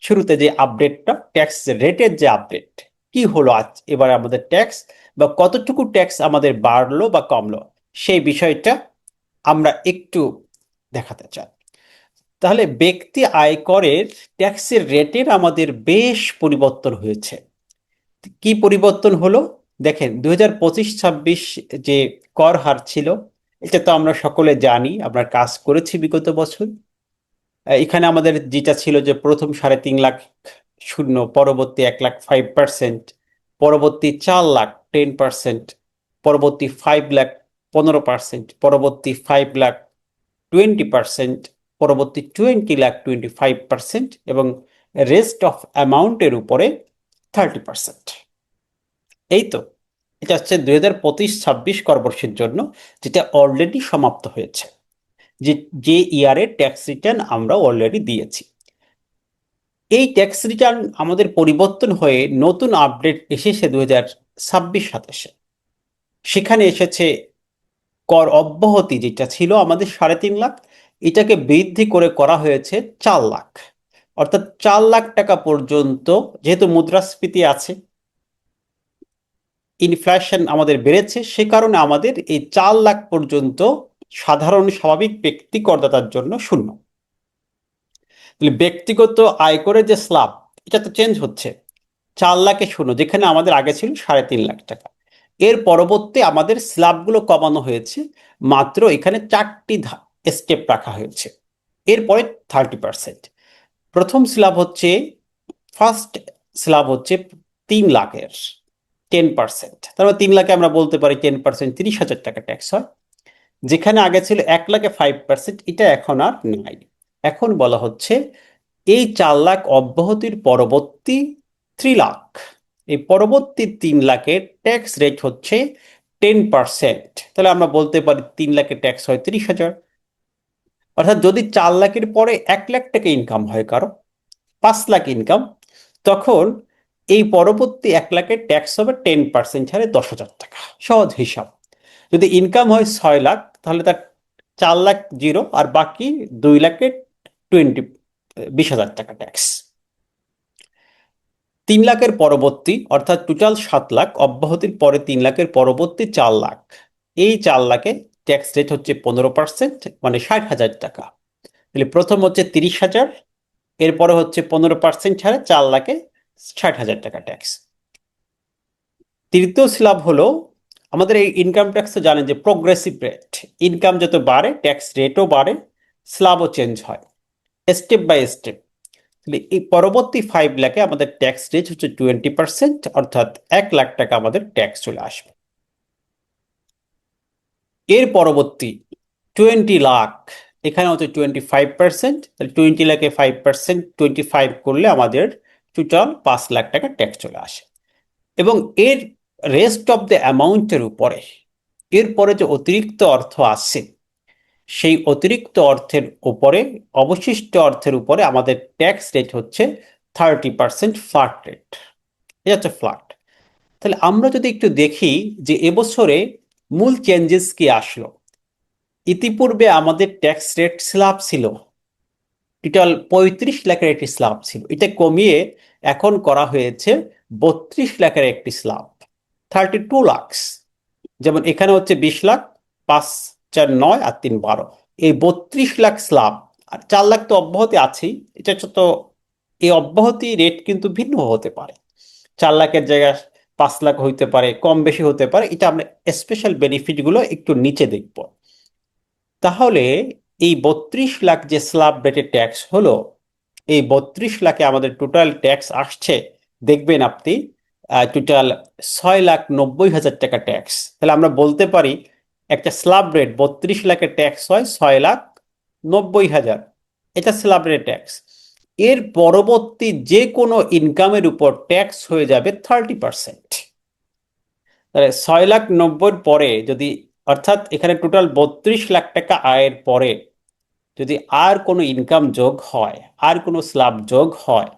শুরুতে যে আপডেটটা, ট্যাক্স রেটের যে আপডেট, কি হলো আজ এবার আমাদের ট্যাক্স, বা কতটুকু ট্যাক্স আমাদের বাড়লো বা কমলো, সেই বিষয়টা আমরা একটু দেখাতে চাই। তাহলে ব্যক্তি আয়করের ট্যাক্সের রেটের আমাদের বেশ পরিবর্তন হয়েছে। কি পরিবর্তন হলো দেখেন, 2025-26 যে কর হার ছিল, এটা তো আমরা সকলে জানি, আমরা কাজ করেছি বিগত বছর। এখানে আমাদের যেটা ছিল যে প্রথম 3.5 লাখ শূন্য, পরবর্তী 1,05,% পরবর্তী 4 লাখ 10%, পরবর্তী 5 লাখ 15%, পরবর্তী 5 লাখ 20%, পরবর্তী 20 লাখ 25%, এবং রেস্ট অফ অ্যামাউন্টের উপরে 30%। এই তো, এটা হচ্ছে 2025-26 করবর্ষের জন্য, যেটা অলরেডি সমাপ্ত হয়েছে, যে যে ইয়ারে ট্যাক্স রিটার্ন আমরা অলরেডি দিয়েছি। এই ট্যাক্স রিটার্ন আমাদের পরিবর্তন হয়ে নতুন আপডেট এসেছে 2026-27-এ। সেখানে এসেছে কর অব্যাহতি, যেটা ছিল আমাদের 3.5 লাখ, এটাকে বৃদ্ধি করে করা হয়েছে 4 লাখ। অর্থাৎ 4 লাখ টাকা পর্যন্ত, যেহেতু মুদ্রাস্ফীতি আছে, ইনফ্লেশন আমাদের বেড়েছে, সে কারণে আমাদের এই 4 লাখ পর্যন্ত সাধারণ স্বাভাবিক ব্যক্তি করদাতার জন্য শূন্য। তাহলে ব্যক্তিগত আয়করের যে স্ল্যাব, এটা তো চেঞ্জ হচ্ছে, 4 লাখে শূন্য, যেখানে আমাদের আগে ছিল 3.5 লাখ টাকা। এর পরবর্তী আমাদের স্ল্যাবগুলো কমানো হয়েছে, মাত্র এখানে 4টি স্টেপ রাখা হয়েছে। এরপরে 30%। প্রথম স্ল্যাব হচ্ছে, ফার্স্ট স্ল্যাব হচ্ছে 3 লাখের 10%। তার মানে 3 লাখে আমরা বলতে পারি 10%, 30,000 টাকা ট্যাক্স হয়। যেখানে আগে ছিল 1 লাখে 5%, এটা এখন আর নাই। এখন বলা হচ্ছে এই 4 লাখ অব্যাহতির পরবর্তী 3 লাখ, এই পরবর্তী 3 লাখের ট্যাক্স রেট হচ্ছে 10%। তাহলে আমরা বলতে পারি 3 লাখের ট্যাক্স হয় 30,000। অর্থাৎ যদি 4 লাখের পরে 1 লাখ টাকা ইনকাম হয় কারো, 5 লাখ ইনকাম, তখন এই পরবর্তী 1 লাখের ট্যাক্স হবে 10% হারে 10,000 টাকা। সহজ হিসাব। যদি ইনকাম হয় 6 লাখ, তাহলে তার 4 লাখ জিরো, আর বাকি 2 লাখে 20,000 টাকা ট্যাক্স। 3 লাখের পরবর্তী, অর্থাৎ টোটাল 7 লাখ, অব্যাহতির পরে 3 লাখের পরবর্তী 4 লাখ, এই 4 লাখে ট্যাক্স রেট হচ্ছে 15%, মানে 60,000 টাকা। তাহলে প্রথম হচ্ছে 30,000, এরপরে হচ্ছে 15% ছাড়ে 4 লাখে 60,000 টাকা ট্যাক্স। তৃতীয় স্ল্যাব হলো, আমাদের এই ইনকাম ট্যাক্স তো জানেন যে প্রোগ্রেসিভ রেট, ইনকাম যত বাড়ে ট্যাক্স রেটও বাড়ে, স্ল্যাবও চেঞ্জ হয় স্টেপ বাই স্টেপ। এই পরবর্তী 5 লাখে আমাদের ট্যাক্স রেট হচ্ছে 20%, অর্থাৎ 1 লাখ টাকা আমাদের ট্যাক্স চলে আসবে। এর পরবর্তী 20 লাখ, এখানে হচ্ছে 25%, তাহলে 20 লাখে 5%, 25 করলে আমাদের টোটাল 5 লাখ টাকা ট্যাক্স চলে আসে। এবং এর রেস্ট অফ দ্য অ্যামাউন্টের উপরে, এরপরে যে অতিরিক্ত অর্থ আসছে, সেই অতিরিক্ত অর্থের উপরে, অবশিষ্ট অর্থের উপরে আমাদের ট্যাক্স রেট হচ্ছে 30% ফ্ল্যাট রেট। এটা হচ্ছে ফ্ল্যাট। তাহলে আমরা যদি একটু দেখি যে এবছরে মূল চেঞ্জেস কি আসলো। ইতিপূর্বে আমাদের ট্যাক্স রেট স্ল্যাব ছিল, টোটাল 35 লাখের একটি স্ল্যাব ছিল, এটা কমিয়ে এখন করা হয়েছে 32 লাখের একটি স্ল্যাব, 32 লাখস। যেমন এখানে হচ্ছে 20 লাখ, 5, 4, 9 আর 3, 12, এই 32 লাখ স্ল্যাব। আর 4 লাখ তো অব্যাহতি আছেই, এটা তো, এই অব্যাহতি রেট কিন্তু ভিন্ন হতে পারে, 4 লাখের জায়গায় 5 লাখ হইতে পারে, কম বেশি হতে পারে। এটা আমরা স্পেশাল বেনিফিটগুলো একটু নিচে দেখব। তাহলে এই 32 লাখ যে স্ল্যাব রেটে ট্যাক্স হলো, এই 32 লাখে আমাদের টোটাল ট্যাক্স আসছে, দেখবেন আপনি, টোটাল 6,90,000 টাকা ট্যাক্স। তাহলে আমরা বলতে পারি একটা স্ল্যাব রেট 32 লাখের ট্যাক্স হয় 6,90,000, এটা স্ল্যাব রেট ট্যাক্স। এর পরবর্তী যে কোনো ইনকামের উপর ট্যাক্স হয়ে যাবে 30%। তাহলে 6,90,000 পরে যদি, অর্থাৎ এখানে টোটাল 32 লাখ টাকা আয়ের পরে যদি আর কোনো ইনকাম যোগ হয়, আর কোনো স্ল্যাব যোগ হয়,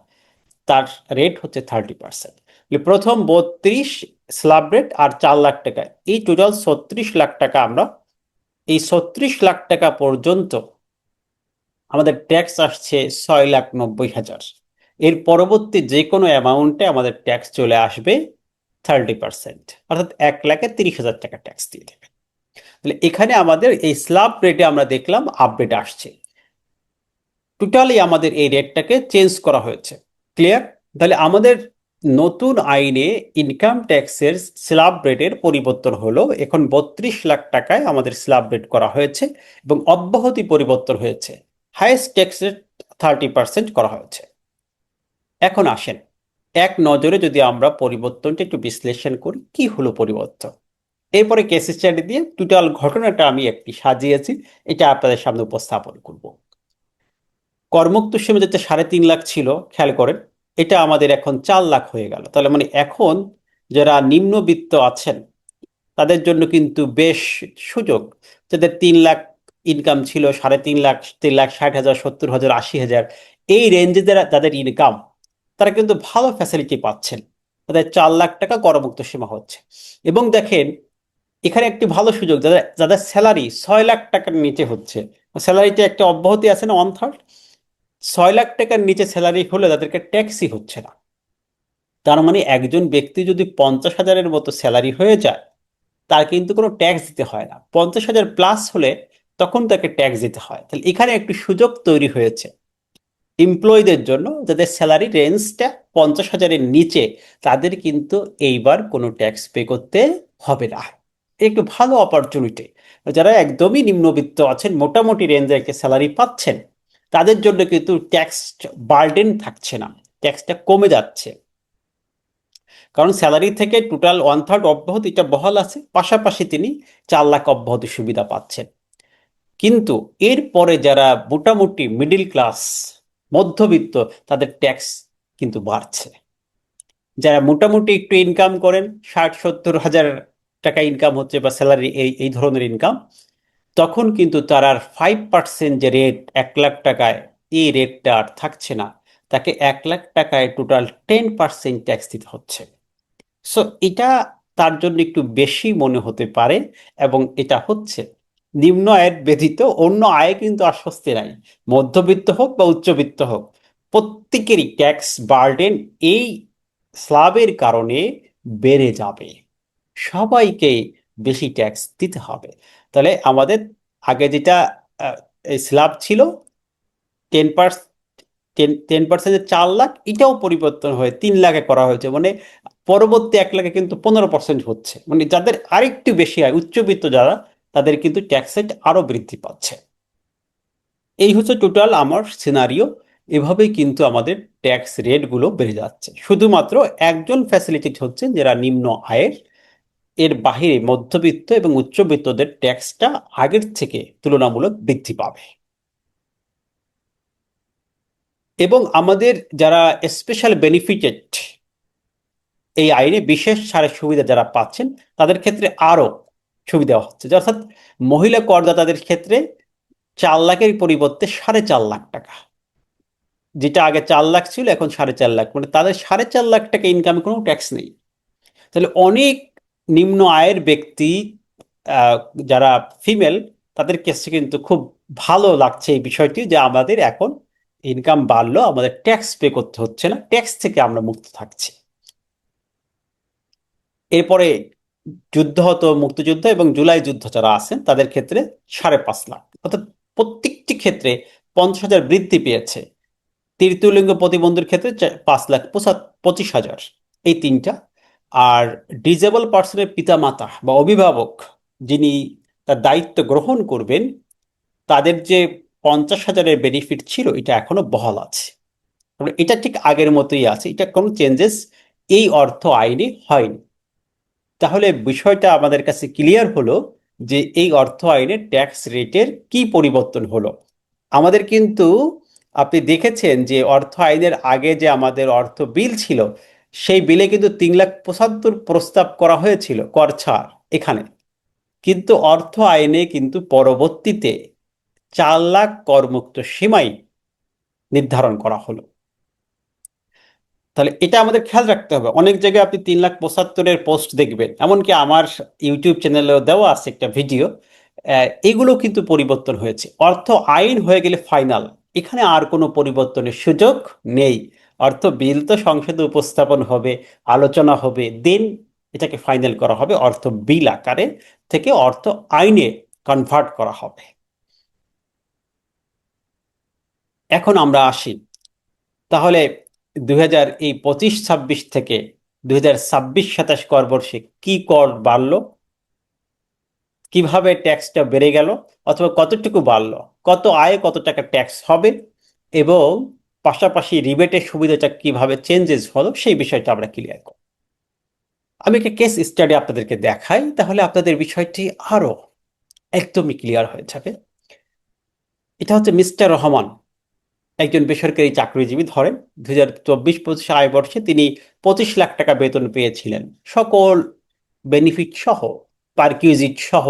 তার রেট হচ্ছে 30%। প্রথম 32 স্ল্যাব রেট আর 4 লাখ টাকা, এই টোটাল 36 লাখ টাকা। আমরা এই 36 লাখ টাকা পর্যন্ত আমাদের ট্যাক্স আসছে 6,90,000। এর পরবর্তী যে কোনো অ্যামাউন্টে আমাদের ট্যাক্স চলে আসবে 30%, অর্থাৎ 1,30,000 টাকা ট্যাক্স দিয়ে দেবে। তাহলে এখানে আমাদের এই স্ল্যাব রেটে আমরা দেখলাম আপডেট আসছে, টোটালি আমাদের এই রেটটাকে চেঞ্জ করা হয়েছে। ক্লিয়ার? তাহলে আমাদের নতুন আইনে ইনকাম ট্যাক্সের স্ল্যাব রেটের পরিবর্তন হলো, এখন 32 লাখ টাকায় আমাদের স্ল্যাব রেট করা হয়েছে এবং অব্যাহতি পরিবর্তন হয়েছে, হাইয়েস্ট ট্যাক্স রেট 30% করা হয়েছে। এখন আসেন এক নজরে যদি আমরা পরিবর্তনটা একটু বিশ্লেষণ করি, কি হলো পরিবর্তন। এরপরে কেস স্টাডি দিয়ে টোটাল ঘটনাটা আমি একটি সাজিয়েছি, এটা আপনাদের সামনে উপস্থাপন করব। করমুক্ত সীমা যেটা 3.5 লাখ ছিল, খেয়াল করেন, এটা আমাদের এখন 4 লাখ হয়ে গেল। তাহলে মানে এখন যারা নিম্নবিত্ত আছেন তাদের জন্য কিন্তু বেশ সুযোগ। যাদের 3 লাখ ইনকাম ছিল, 3.5 লাখ, 3,60,000, 70,000, 80,000, এই রেঞ্জে যারা যাদের ইনকাম, তারা কিন্তু ভালো ফ্যাসিলিটি পাচ্ছেন। তাদের 4 লাখ টাকা করমুক্ত সীমা হচ্ছে। এবং দেখেন এখানে একটি ভালো সুযোগ, যাদের যাদের স্যালারি 6 লাখ টাকার নিচে হচ্ছে, স্যালারিতে একটা অব্যাহতি আছে না, 1/3, 6 লাখ টাকার নিচে স্যালারি হলে তাদেরকে ট্যাক্সই হচ্ছে না। তার মানে একজন ব্যক্তি যদি 50,000-এর মতো স্যালারি হয়ে যায়, তার কিন্তু কোনো ট্যাক্স দিতে হয় না। 50,000 প্লাস হলে তখন তাকে ট্যাক্স দিতে হয়। তাহলে এখানে একটি সুযোগ তৈরি হয়েছে এমপ্লয়ীদের জন্য, যাদের স্যালারি রেঞ্জটা 50,000-এর নিচে, তাদের কিন্তু এইবার কোনো ট্যাক্স পে করতে হবে না। একটু ভালো অপরচুনিটি। যারা একদমই নিম্নবিত্ত আছেন, মোটামুটি রেঞ্জে একটা স্যালারি পাচ্ছেন, তাদের জন্য কিন্তু ট্যাক্স বার্ডেন থাকছে না, ট্যাক্সটা কমে যাচ্ছে। কারণ স্যালারি থেকে টোটাল 1/3 অব্যাহতি এটা বহাল আছে, পাশাপাশি তিনি 4 লাখ অব্যাহতি সুবিধা পাচ্ছেন। কিন্তু এরপরে যারা মোটামুটি মিডিল ক্লাস, মধ্যবিত্ত, তাদের ট্যাক্স কিন্তু বাড়ছে। যারা মোটামুটি একটু ইনকাম করেন, 60-70 হাজার টাকা ইনকাম হচ্ছে বা স্যালারি, এই এই ধরনের ইনকাম, তখন কিন্তু তার আর 5% যে রেট 1 লাখ টাকায়, এই রেটটা আর থাকছে না। তাকে 1 লাখ টাকায় টোটাল 10% ট্যাক্স দিতে হচ্ছে। সো এটা তার জন্য একটু বেশি মনে হতে পারে, এবং এটা হচ্ছে নিম্ন আয়ের ব্যতীত অন্য আয়ে কিন্তু আর স্বস্তি নাই। মধ্যবিত্ত হোক বা উচ্চবিত্ত হোক, প্রত্যেকেরই ট্যাক্স বার্ডেন এই স্ল্যাবের কারণে বেড়ে যাবে, সবাইকে বেশি ট্যাক্স দিতে হবে। তাহলে আমাদের আগে যেটা এই স্ল্যাব ছিল 10%, 10%, 4 লাখ, এটাও পরিবর্তন হয়ে 3 লাখে করা হয়েছে। মানে পরবর্তী 1 লাখে কিন্তু 15% হচ্ছে, মানে যাদের আরেকটু বেশি আয়, উচ্চবিত্ত যারা, তাদের কিন্তু ট্যাক্স রেট আরো বৃদ্ধি পাচ্ছে। এই হচ্ছে টোটাল আমার সিনারিও। এভাবেই কিন্তু আমাদের ট্যাক্স রেটগুলো বেড়ে যাচ্ছে। শুধুমাত্র একজন ফ্যাসিলিটি হচ্ছে যারা নিম্ন আয়ের, এর বাহিরে মধ্যবিত্ত এবং উচ্চবিত্তদের ট্যাক্সটা আগের থেকে তুলনামূলক বৃদ্ধি পাবে। এবং আমাদের যারা স্পেশাল বেনিফিটেড, এই আইনে বিশেষ ছাড়ের সুবিধা যারা পাচ্ছেন, তাদের ক্ষেত্রে আরো সুবিধা হচ্ছে। অর্থাৎ মহিলা করদাতাদের ক্ষেত্রে 4 লাখের পরিবর্তে 4.5 লাখ টাকা, যেটা আগে 4 লাখ ছিল এখন 4.5 লাখ, মানে তাদের 4.5 লাখ টাকা ইনকামে কোনো ট্যাক্স নেই। তাহলে অনেক নিম্ন আয়ের ব্যক্তি, আহ, যারা ফিমেল, তাদের কাছে কিন্তু খুব ভালো লাগছে এই বিষয়টি, যে আমাদের এখন ইনকাম বাড়লো, আমাদের ট্যাক্স পে করতে হচ্ছে না, ট্যাক্স থেকে আমরা মুক্ত থাকছি। এরপরে যুদ্ধহত, মুক্তিযুদ্ধ এবং জুলাই যুদ্ধ যারা আছেন, তাদের ক্ষেত্রে 5.5 লাখ, অর্থাৎ প্রত্যেকটি ক্ষেত্রে 50,000 বৃদ্ধি পেয়েছে। তৃতীয় লিঙ্গ প্রতিবন্ধীর ক্ষেত্রে 5,25,000, এই তিনটা। আর ডিজেবল পার্সনের পিতামাতা বা অভিভাবক যিনি তার দায়িত্ব গ্রহণ করবেন, তাদের যে 50,000-এর বেনিফিট ছিল, এটা এখনো বহাল আছে। এটা ঠিক আগের মতোই আছে, এটা কোনো চেঞ্জেস এই অর্থ আইনে হয়নি। তাহলে বিষয়টা আমাদের কাছে ক্লিয়ার হলো যে এই অর্থ আইনের ট্যাক্স রেটের কি পরিবর্তন হলো। আমাদের কিন্তু, আপনি দেখেছেন যে অর্থ আইনের আগে যে আমাদের অর্থ বিল ছিল, সেই বিলে কিন্তু 3,75,000 প্রস্তাব করা হয়েছিল কর ছাড় এখানে। কিন্তু অর্থ আইনে কিন্তু পরবর্তীতে 4 লাখ করমুক্ত সীমাই নির্ধারণ করা হলো। তাহলে এটা আমাদের খেয়াল রাখতে হবে। অনেক জায়গায় আপনি 3,75,000-এর পোস্ট দেখবেন, এমনকি আমার ইউটিউব চ্যানেলেও দেওয়া আছে একটা ভিডিও। এগুলো কিন্তু পরিবর্তন হয়েছে। অর্থ আইন হয়ে গেলে ফাইনাল, এখানে আর কোনো পরিবর্তনের সুযোগ নেই। অর্থ বিল তো সংসদে উপস্থাপন হবে, আলোচনা হবে, দেন এটাকে ফাইনাল করা হবে, অর্থ বিল আকারে থেকে অর্থ আইনে কনভার্ট করা হবে। এখন আমরা আসি, তাহলে 2025-26 থেকে 2026-27 কর বর্ষে কি কর বাড়লো, কিভাবে ট্যাক্সটা বেড়ে গেল, অথবা কতটুকু বাড়লো, কত আয়ে কত টাকা ট্যাক্স হবে, এবং পাশাপাশি রিবেটের সুবিধাটা কিভাবে চেঞ্জেস হলো, সেই বিষয়টা আমরা ক্লিয়ার করব। আমি একটা কেস স্টাডি আপনাদেরকে দেখাই, তাহলে আপনাদের বিষয়টি আরো একদমই ক্লিয়ার হয়ে যাবে। এটা হচ্ছে মিস্টার রহমান, একজন বেসরকারি চাকরিজীবী। ধরেন 2024-25 আয় বর্ষে তিনি 25 লাখ টাকা বেতন পেয়েছিলেন, সকল বেনিফিট সহ, পারকিউজিট সহ,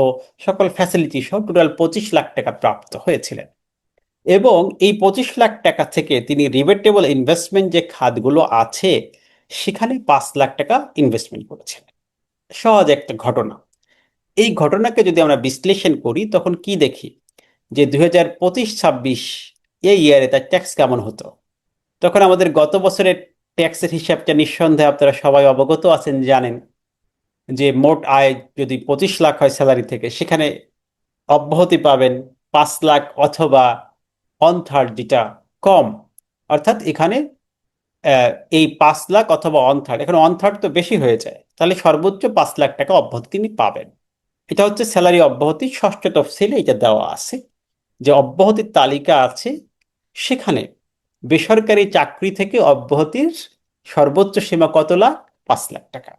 সকল ফ্যাসিলিটি সহ টোটাল 25 লাখ টাকা প্রাপ্ত হয়েছিলেন। এবং এই 25 লাখ টাকা থেকে তিনি রিবেটেবল ইনভেস্টমেন্ট যে খাতগুলো আছে সেখানে 5 লাখ টাকা ইনভেস্টমেন্ট করেছেন। সহজ একটা ঘটনা। এই ঘটনাকে যদি আমরা বিশ্লেষণ করি তখন কি দেখি, যে 2025-26 এই ইয়ারে তার ট্যাক্স কেমন হতো। তখন আমাদের গত বছরের ট্যাক্সের হিসাবটা নিঃসন্দেহে আপনারা সবাই অবগত আছেন, জানেন যে মোট আয় যদি 25 লাখ হয় স্যালারি থেকে, সেখানে অব্যাহতি পাবেন 5 লাখ, অথবা 1/3, যেটা কম। অর্থাৎ এখানে এই 5 লাখ অথবা 1/3, এখন 1/3 তো বেশি হয়ে যায়, তাহলে সর্বোচ্চ 5 লাখ টাকা অব্যাহতি তিনি পাবেন। এটা হচ্ছে স্যালারি অব্যাহতি, ষষ্ঠ তফসিলে এটা দেওয়া আছে, যে অব্যাহতির তালিকা আছে, সেখানে বেসরকারি চাকরি থেকে অব্যাহতির সর্বোচ্চ সীমা কত লাখ? 5 লাখ টাকা।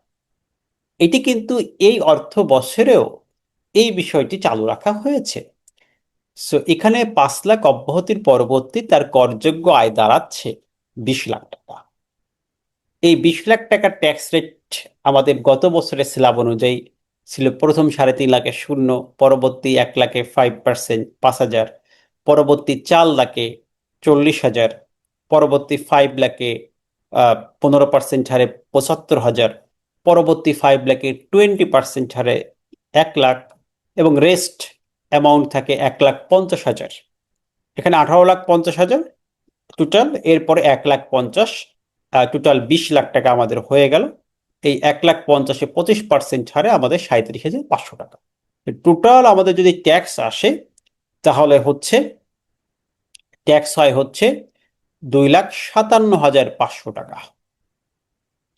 এটি কিন্তু এই অর্থ বছরেও এই বিষয়টি চালু রাখা হয়েছে। সো এখানে 5 লাখ অব্যাহতির পরবর্তী তার করযোগ্য আয় দাঁড়াচ্ছে 20 লাখ টাকা। এই 20 লাখ টাকার ট্যাক্স রেট আমাদের গত বছরের স্ল্যাব অনুযায়ী ছিল প্রথম 3.5 লাখে 0, পরবর্তী 1 লাখে 5%, 5,000, পরবর্তী 4 লাখে 40,000, পরবর্তী 5 লাখে 15% হারে 75,000, পরবর্তী 5 লাখে 20% হারে 1 লাখ, এবং রেস্ট অ্যামাউন্ট থাকে 1,50,000। এখানে 18,50,000 টোটাল, এরপরে 1,50,000, টোটাল 20 লাখ টাকা আমাদের হয়ে গেল। এই 1,50,000-এ 25% হারে আমাদের 37,500 টাকা। টোটাল আমাদের যদি ট্যাক্স আসে তাহলে হচ্ছে ট্যাক্স হয় হচ্ছে 2,57,500 টাকা।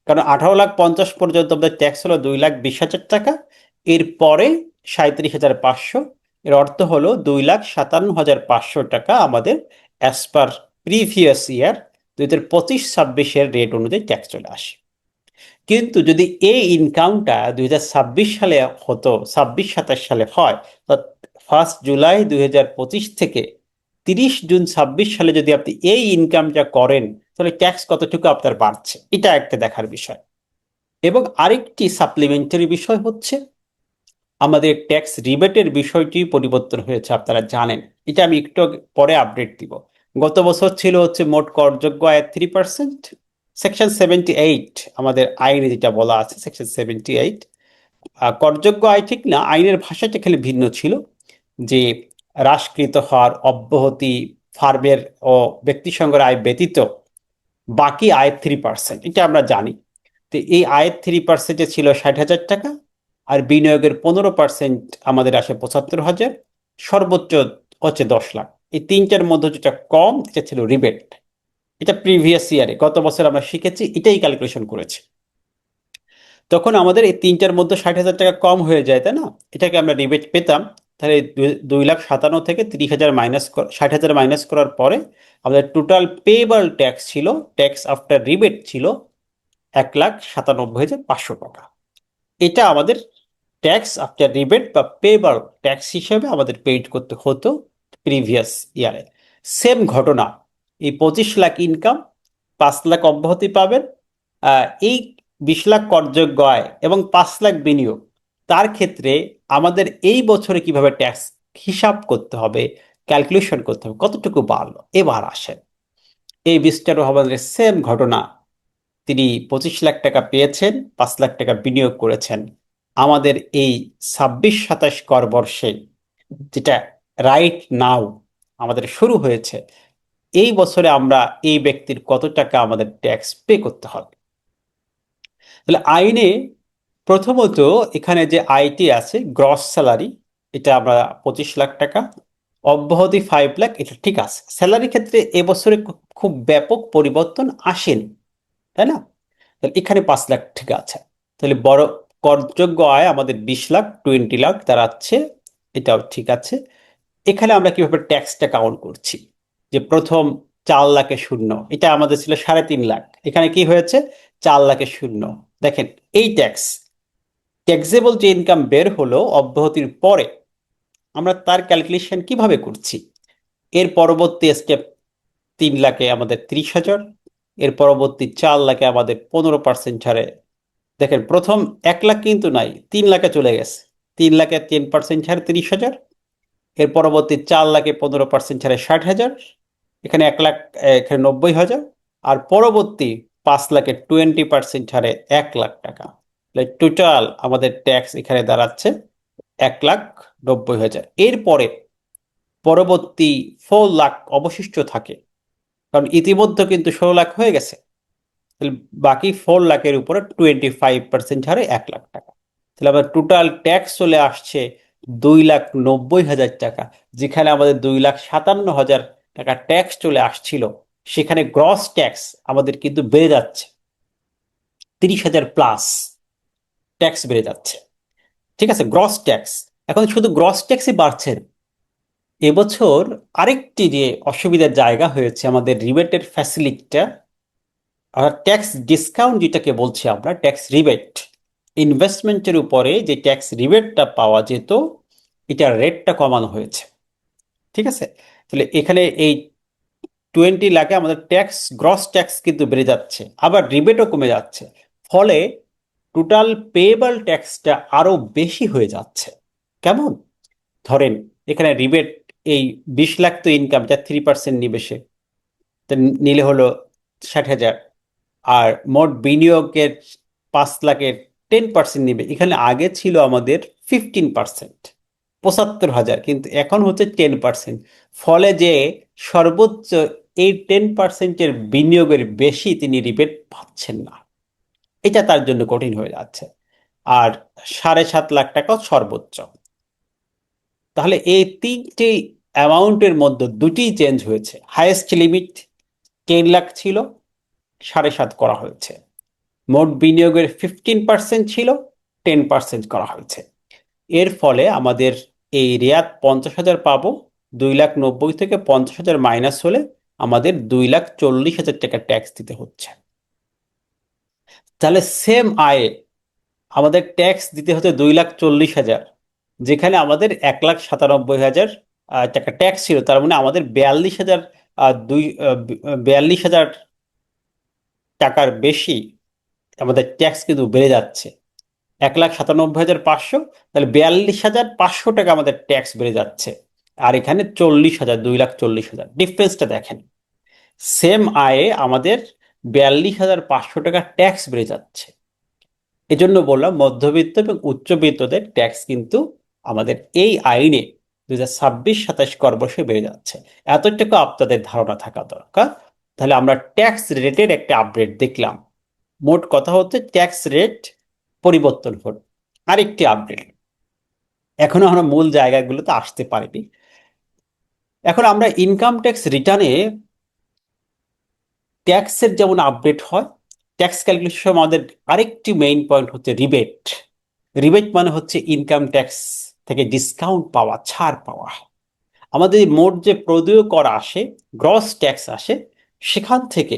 কারণ 18,50,000 পর্যন্ত আমাদের ট্যাক্স হলো 2,20,000 টাকা, এরপরে 37,500, এর অর্থ হলো 2,57,500 টাকা আমাদের as per previous year 2025-26 rate অনুযায়ী ট্যাক্স চলে আসে। কিন্তু যদি এই ইনকামটা 2026 সালে হতো, 26-27 সালে হয়, 1 জুলাই 2025 থেকে 30 জুন 26 সালে যদি আপনি এই ইনকামটা করেন, তাহলে ট্যাক্স কতটুকু আপনার বাড়ছে, এটা একটা দেখার বিষয়। এবং আরেকটি সাপ্লিমেন্টারি বিষয় হচ্ছে আমাদের ট্যাক্স রিবেটের বিষয়টি পরিবর্তন হয়েছে, আপনারা জানেন। এটা আমি একটু পরে আপডেট দিব। গত বছর ছিল হচ্ছে মোট করযোগ্য আয়ের 3%, সেকশন 78 আমাদের আইনে যেটা বলা আছে, সেকশন 78। করযোগ্য আয় ঠিক না, আইনের ভাষাটা খালি ভিন্ন ছিল, যে হ্রাসকৃত হার, অব্যাহতি, ফার্মের ও ব্যক্তিসংঘের আয় ব্যতীত বাকি আয়ের 3%, এটা আমরা জানি। তো এই আয়ের 3%-এ ছিল 60,000 টাকা, আর বিনিয়োগের 15% আমাদের আসে 75,000, সর্বোচ্চ হচ্ছে 10 লাখ। এই তিনটার মধ্যে যেটা কম এটা ছিল রিবেট। এটা প্রিভিয়াস ইয়ারে গত বছর আমরা শিখেছি, এটাই ক্যালকুলেশন করেছি। তখন আমাদের এই তিনটার মধ্যে 60,000 টাকা কম হয়ে যায়, তাই না? এটাকে আমরা রিবেট পেতাম। তাহলে 2,57,000 থেকে 30,000 মাইনাস, 60,000 মাইনাস করার পরে আমাদের টোটাল পেয়েবল ট্যাক্স ছিল, ট্যাক্স আফটার রিবেট ছিল 1,97,500 টাকা। এটা আমাদের ট্যাক্স আফটার রিবেট বা পেবল ট্যাক্স হিসেবে আমাদের পেইড করতে হতো প্রিভিয়াস ইয়ারে। সেম ঘটনা, এই 25 লাখ ইনকাম, 5 লাখ অব্যাহতি পাবেন, এই 20 লাখ করযোগ্য আয় এবং 5 লাখ বিনিয়োগ, তার ক্ষেত্রে আমাদের এই বছরে কিভাবে ট্যাক্স হিসাব করতে হবে, ক্যালকুলেশন করতে হবে, কতটুকু বাড়লো। এবার আসেন এই মিস্টার রহমানের সেম ঘটনা তিনি 25 লাখ টাকা পেয়েছেন, 5 লাখ টাকা বিনিয়োগ করেছেন। আমাদের এই 26-27 কর বর্ষে, যেটা রাইট নাও আমাদের শুরু হয়েছে, এই বছরে আমরা এই ব্যক্তির কত টাকা আমাদের ট্যাক্স পে করতে হবে? তাহলে আইনে প্রথমত এখানে যে আয়টি আছে, গ্রস স্যালারি, এটা আমরা 25 লাখ টাকা, অব্যাহতি 5 লাখ, এটা ঠিক আছে। স্যালারি ক্ষেত্রে এবছরে খুব ব্যাপক পরিবর্তন আসেনি, তাই না? তাহলে এখানে 5 লাখ ঠিক আছে। তাহলে বড় করযোগ্য আয় আমাদের 20 লাখ, 20 লাখ দাঁড়াচ্ছে, এটাও ঠিক আছে। এখানে আমরা কিভাবে ট্যাক্সটা কাউন্ট করছি? যে প্রথম 4 লাখে শূন্য, এটা আমাদের ছিল 3.5 লাখ, এখানে কি হয়েছে? 4 লাখে শূন্য। দেখেন, এই ট্যাক্সেবল যে ইনকাম বের হলো অব্যাহতির পরে, আমরা তার ক্যালকুলেশন কিভাবে করছি? এর পরবর্তী স্টেপ, 3 লাখে আমাদের 30,000, এর পরবর্তী 4 লাখে আমাদের 15% ছাড়ে। দেখেন, প্রথম 1 লাখ কিন্তু নাই, 3 লাখে চলে গেছে। 3 লাখে 10% ছাড়ে 30,000, এর পরবর্তী 4 লাখে 15% ছাড়ে 60,000, এখানে 1 লাখ, এখানে 90,000, আর পরবর্তী 5 লাখে 20% ছাড়ে 1 লাখ টাকা। টোটাল আমাদের ট্যাক্স এখানে দাঁড়াচ্ছে 1,90,000। এরপরে পরবর্তী 4 লাখ অবশিষ্ট থাকে, কারণ ইতিমধ্যে কিন্তু 16 লাখ হয়ে গেছে। তাহলে বাকি 4 লাখের উপরে 25% ছাড়ে 1 লাখ টাকা। তাহলে আবার টোটাল ট্যাক্স চলে আসছে 2,90,000 টাকা। যেখানে আমাদের 2,57,000 টাকা ট্যাক্স চলে আসছিল, সেখানে গ্রস ট্যাক্স আমাদের কিন্তু বেড়ে যাচ্ছে, 30,000 প্লাস ট্যাক্স বেড়ে যাচ্ছে। ঠিক আছে, গ্রস ট্যাক্স। এখন শুধু গ্রস ট্যাক্সই বাড়ছে না। এবছর আরেকটি যে অসুবিধার জায়গা হয়েছে, আমাদের রিবেটের ফ্যাসিলিটিটা, আর ট্যাক্স ডিসকাউন্ট যেটাকে বলছি আমরা, ট্যাক্স রিবেট, ইনভেস্টমেন্টের উপরে যে ট্যাক্স রিবেটটা পাওয়া যেত, এটার রেটটা কমানো হয়েছে। ঠিক আছে, তাহলে এখানে এই 20 লাখে আমাদের ট্যাক্স, গ্রস ট্যাক্স কিন্তু বেড়ে যাচ্ছে, আবার রিবেটও কমে যাচ্ছে। ফলে টোটাল পেয়েবল ট্যাক্সটা আরো বেশি হয়ে যাচ্ছে। কেমন? ধরেন এখানে রিবেট, এই 20 লাখ তো ইনকাম, যা 3% নিবে সে, তা নিলে হলো 60,000, আর মোট বিনিয়োগের 5 লাখের 10% নিবে, এখানে আগে ছিল আমাদের 15%, 75,000, কিন্তু এখন হচ্ছে 10%। ফলে যে সর্বোচ্চ এই 10%-এর বিনিয়োগের বেশি তিনি রিবেট পাচ্ছেন না, এটা তার জন্য কঠিন হয়ে যাচ্ছে। আর 7.5 লাখ টাকাও সর্বোচ্চ। তাহলে এই তিনটি অ্যামাউন্টের মধ্যে দুটি চেঞ্জ হয়েছে। হাইয়েস্ট লিমিট 10 লাখ ছিল, 7.5 করা হয়েছে। মোট বিনিয়োগের 15% ছিল, 10% করা হয়েছে। এর ফলে আমাদের এই রেয়াত 50,000 পাবো, 2,90,000 থেকে 50,000 মাইনাস হলে আমাদের 2,40,000 টাকা ট্যাক্স দিতে হচ্ছে। তাহলে সেম আয়ে আমাদের ট্যাক্স দিতে হচ্ছে 2,40,000, যেখানে আমাদের 1,97,000 টাকা ট্যাক্স ছিল। তার মানে আমাদের 42,000, 42,000 টাকার বেশি আমাদের ট্যাক্স কিন্তু বেড়ে যাচ্ছে। 1,97,500, তাহলে 42,500 টাকা আমাদের ট্যাক্স বেড়ে যাচ্ছে। আর এখানে 40,000, 2,40,000, ডিফারেন্সটা দেখেন। সেম আয়ে আমাদের 42,500 টাকা ট্যাক্স বেড়ে যাচ্ছে। এজন্য বললাম, মধ্যবিত্ত এবং উচ্চবিত্তদের ট্যাক্স কিন্তু আমাদের এই আইনে 2026-27 কর বর্ষে বেড়ে যাচ্ছে। এতটুকু আপনাদের ধারণা থাকা দরকার। তাহলে আমরা ট্যাক্স রেটের একটা আপডেট দেখলাম। মোট কথা হচ্ছে ট্যাক্স রেট পরিবর্তন হল। আরেকটি আপডেট, এখনো আমরা মূল জায়গাগুলোতে আসতে পারিনি। এখন আমরা ইনকাম ট্যাক্স রিটার্নে ট্যাক্সের যেমন আপডেট হয়, ট্যাক্স ক্যালকুলেশন আমাদের আরেকটি মেইন পয়েন্ট হচ্ছে রিবেট। রিবেট মানে হচ্ছে ইনকাম ট্যাক্স থেকে ডিসকাউন্ট পাওয়া, ছাড় পাওয়া। আমাদের মোট যে প্রদেয় কর আসে, গ্রস ট্যাক্স আসে, সেখান থেকে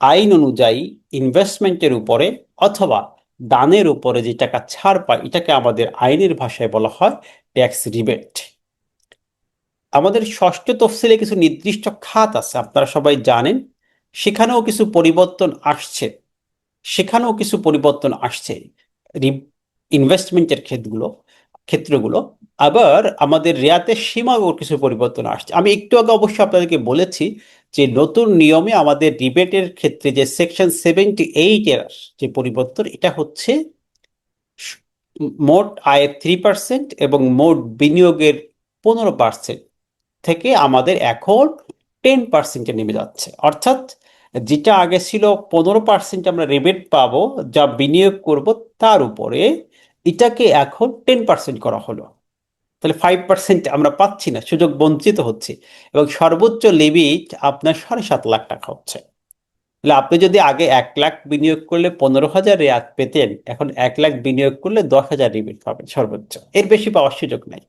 আইন অনুযায়ী ইনভেস্টমেন্টের উপরে অথবা দানের উপরে যে টাকা ছাড় পায়, এটাকে আমাদের আইনের ভাষায় বলা হয় ট্যাক্স রিবেট। আমাদের ষষ্ঠ তফসিলে কিছু নির্দিষ্ট খাত আছে, আপনারা সবাই জানেন, সেখানেও কিছু পরিবর্তন আসছে। সেখানেও কিছু পরিবর্তন আসছে ইনভেস্টমেন্টের ক্ষেত্রগুলো। আবার আমাদের রেয়াতের সীমাও কিছু পরিবর্তন আসছে। আমি একটু আগে অবশ্য আপনাদেরকে বলেছি যে নতুন নিয়মে আমাদের রিবেটের ক্ষেত্রে যে সেকশন 78 এর যে পরিবর্তন, এটা হচ্ছে মোট আয়ের 3% এবং মোট বিনিয়োগের 15% থেকে আমাদের এখন 10%-এ নেমে যাচ্ছে। অর্থাৎ যেটা আগে ছিল 15% আমরা রিবেট পাবো যা বিনিয়োগ করব তার উপরে, এটাকে এখন 10% করা হলো। তাহলে 5% আমরা পাচ্ছি না, সুযোগ বঞ্চিত হচ্ছে। এবং সর্বোচ্চ লিমিট আপনার 7.5 লাখ টাকা হচ্ছে। তাহলে আপনি যদি আগে 1 লাখ বিনিয়োগ করলে 15,000 রেয়াত পেতেন, এখন 1 লাখ বিনিয়োগ করলে 10,000 রিবেট পাবেন সর্বোচ্চ, এর বেশি পাওয়ার সুযোগ নাই।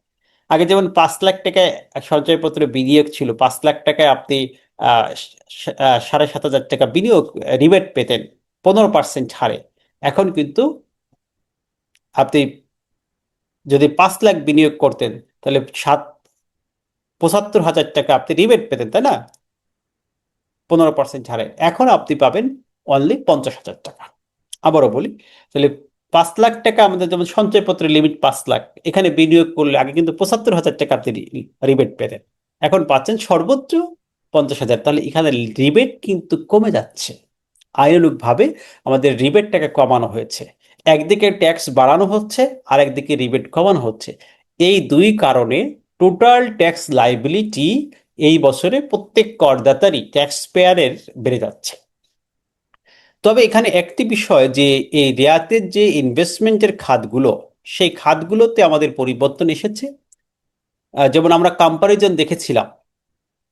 আগে যেমন 5 লাখ টাকায় সঞ্চয়পত্রে বিনিয়োগ ছিল, 5 লাখ টাকায় আপনি 7,500 টাকা বিনিয়োগ রিবেট পেতেন 15% হারে। এখন কিন্তু আপনি যদি 5 লাখ বিনিয়োগ করতেন তাহলে 75,000 টাকা আপনি রিবেট পেতেন, তাই না? 15% হারে এখন আপনি পাবেন অনলি 50,000 টাকা। আবারও বলি, তাহলে 5 লাখ টাকা আমাদের যেমন সঞ্চয়পত্রের লিমিট 5 লাখ, এখানে বিনিয়োগ করলে আগে কিন্তু 75,000 টাকা আপনি রিবেট পেতেন, এখন পাচ্ছেন সর্বোচ্চ 50,000। তাহলে এখানে রিবেট কিন্তু কমে যাচ্ছে। আইনানুগভাবে আমাদের রিবেটটাকে কমানো হয়েছে। একদিকে ট্যাক্স বাড়ানো হচ্ছে, আর একদিকে রিবেট কমানো হচ্ছে। এই দুই কারণে টোটাল ট্যাক্স লাইবিলিটি এই বছরে প্রত্যেক করদাতারই, ট্যাক্স পেয়ারের বেড়ে যাচ্ছে। তবে এখানে একটি বিষয় যে এই রিয়াতের যে ইনভেস্টমেন্টের খাতগুলো, সেই খাতগুলোতে আমাদের পরিবর্তন এসেছে। যেমন আমরা কম্পারিজন দেখেছিলাম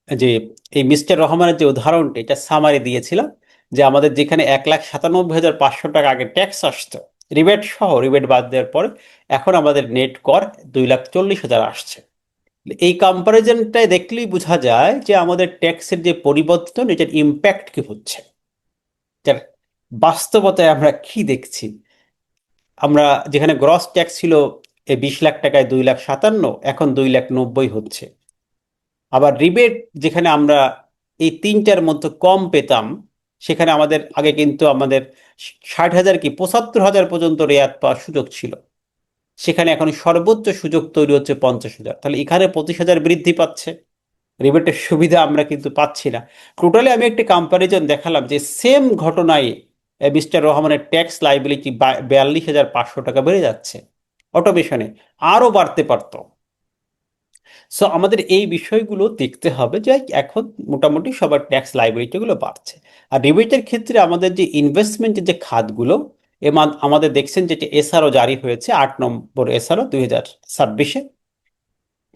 যে এই মিস্টার রহমানের যে উদাহরণটা, এটা সামারি দিয়েছিলাম যে আমাদের যেখানে 1,97,500 টাকা আগে ট্যাক্স আসতো রিবেট সহ, রিবেট বাদ দেওয়ার পরে এখন আমাদের নেট কর 2,40,000 আসছে। এই কম্পারিজনটাই দেখলেই বোঝা যায় যে আমাদের ট্যাক্সের যে পরিবর্তন, এটার ইম্প্যাক্ট কি হচ্ছে, এটার বাস্তবতায় আমরা কি দেখছি। আমরা যেখানে গ্রস ট্যাক্স ছিল 20 লাখ টাকায় 2,57,000, এখন 2,90,000 হচ্ছে। আবার রিবেট যেখানে আমরা এই তিনটার মধ্যে কম পেতাম, সেখানে আমাদের আগে কিন্তু আমাদের 60,000 কি 75,000 পর্যন্ত রেয়াত পাওয়ার সুযোগ ছিল, সেখানে এখন সর্বোচ্চ সুযোগ তৈরি হচ্ছে 50,000। তাহলে এখানে 25,000 বৃদ্ধি পাচ্ছে, রিবেটের সুবিধা আমরা কিন্তু পাচ্ছি না। টোটালি আমি একটি কম্প্যারিজন দেখালাম যে সেম ঘটনায় মিস্টার রহমানের ট্যাক্স লাইবিলিটি 42,500 টাকা বেড়ে যাচ্ছে, অটোমেশনে আরও বাড়তে পারত। সো আমাদের এই বিষয়গুলো দেখতে হবে যে এখন মোটামুটি সবার ট্যাক্স লাইবিলিটিগুলো বাড়ছে। আর রিবেটের ক্ষেত্রে আমাদের যে ইনভেস্টমেন্টের যে খাতগুলো, আমাদের দেখছেন যেটা এসআরও জারি হয়েছে, 8 নম্বর এসআরও 2026-এ,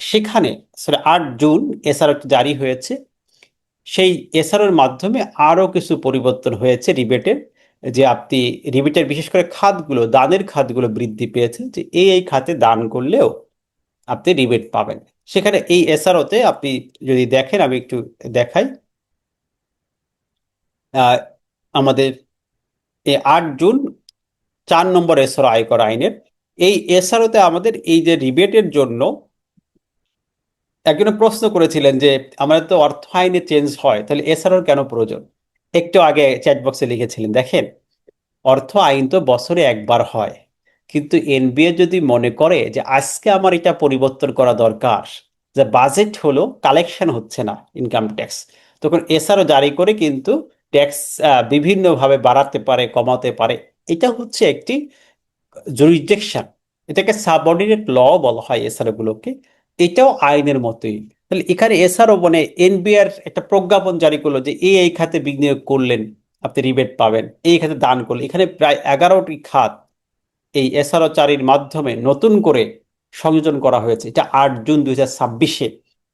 সেখানে 8 জুন এসআরও জারি হয়েছে। সেই এসআরওর মাধ্যমে আরও কিছু পরিবর্তন হয়েছে রিবেটের, যে আপনি রিবেটের বিশেষ করে খাতগুলো, দানের খাতগুলো বৃদ্ধি পেয়েছে, যে এই খাতে দান করলেও আপনি রিবেট পাবেন। সেখানে এই এসআরওতে আপনি যদি দেখেন, আমি একটু দেখাই, আহ, আমাদের এই 8 জুন 4 নম্বর এসআরও আয়কর আইনের, এই এসআরওতে আমাদের এই যে রিবেটের জন্য একজনে প্রশ্ন করেছিলেন যে আমাদের তো অর্থ আইনে চেঞ্জ হয়, তাহলে এসআরওর কেন প্রয়োজন। একটু আগে চ্যাট বক্সে লিখেছিলেন, দেখেন অর্থ আইন তো বছরে একবার হয়, কিন্তু এনবিএ যদি মনে করে যে আজকে আমার এটা পরিবর্তন করা দরকার, যে বাজেট হলো কালেকশন হচ্ছে না ইনকাম ট্যাক্স, তখন এসআরও জারি করে কিন্তু ট্যাক্স বিভিন্নভাবে বাড়াতে পারে, কমাতে পারে। এটা হচ্ছে একটি জুরিসডিকশন, এটাকে সাবঅর্ডিনেট ল বলা হয় এসআরও গুলোকে। এটাও আইনের মতোই। তাহলে এখানে এসআরও মানে এনবিআর একটা প্রজ্ঞাপন জারি করলো যে এই খাতে বিনিয়োগ করলেন আপনি রিবেট পাবেন, এই খাতে দান করলেন। এখানে প্রায় 11টি খাত এই এসআরও জারির মাধ্যমে নতুন করে সংযোজন করা হয়েছে। এটা 8 জুন 2026-এ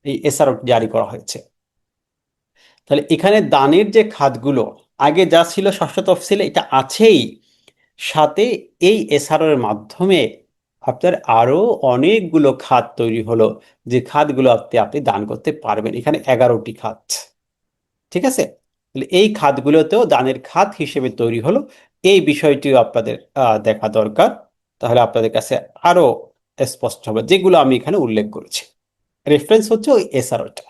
এই এসআরও জারি করা হয়েছে। তাহলে এখানে দানের যে খাতগুলো আগে যা ছিল ষষ্ঠ তফসিলে, এটা আছেই, সাথে এই এসআরও এর মাধ্যমে আপনার আরো অনেকগুলো খাত তৈরি হলো, যে খাতগুলো আপনি আপনি দান করতে পারবেন। এখানে 11টি খাত, ঠিক আছে? তাহলে এই খাতগুলোতেও দানের খাত হিসেবে তৈরি হলো, এই বিষয়টিও আপনাদের দেখা দরকার। তাহলে আপনাদের কাছে আরো স্পষ্ট হবে। যেগুলো আমি এখানে উল্লেখ করেছি রেফারেন্স হচ্ছে ওই এসআরওটা।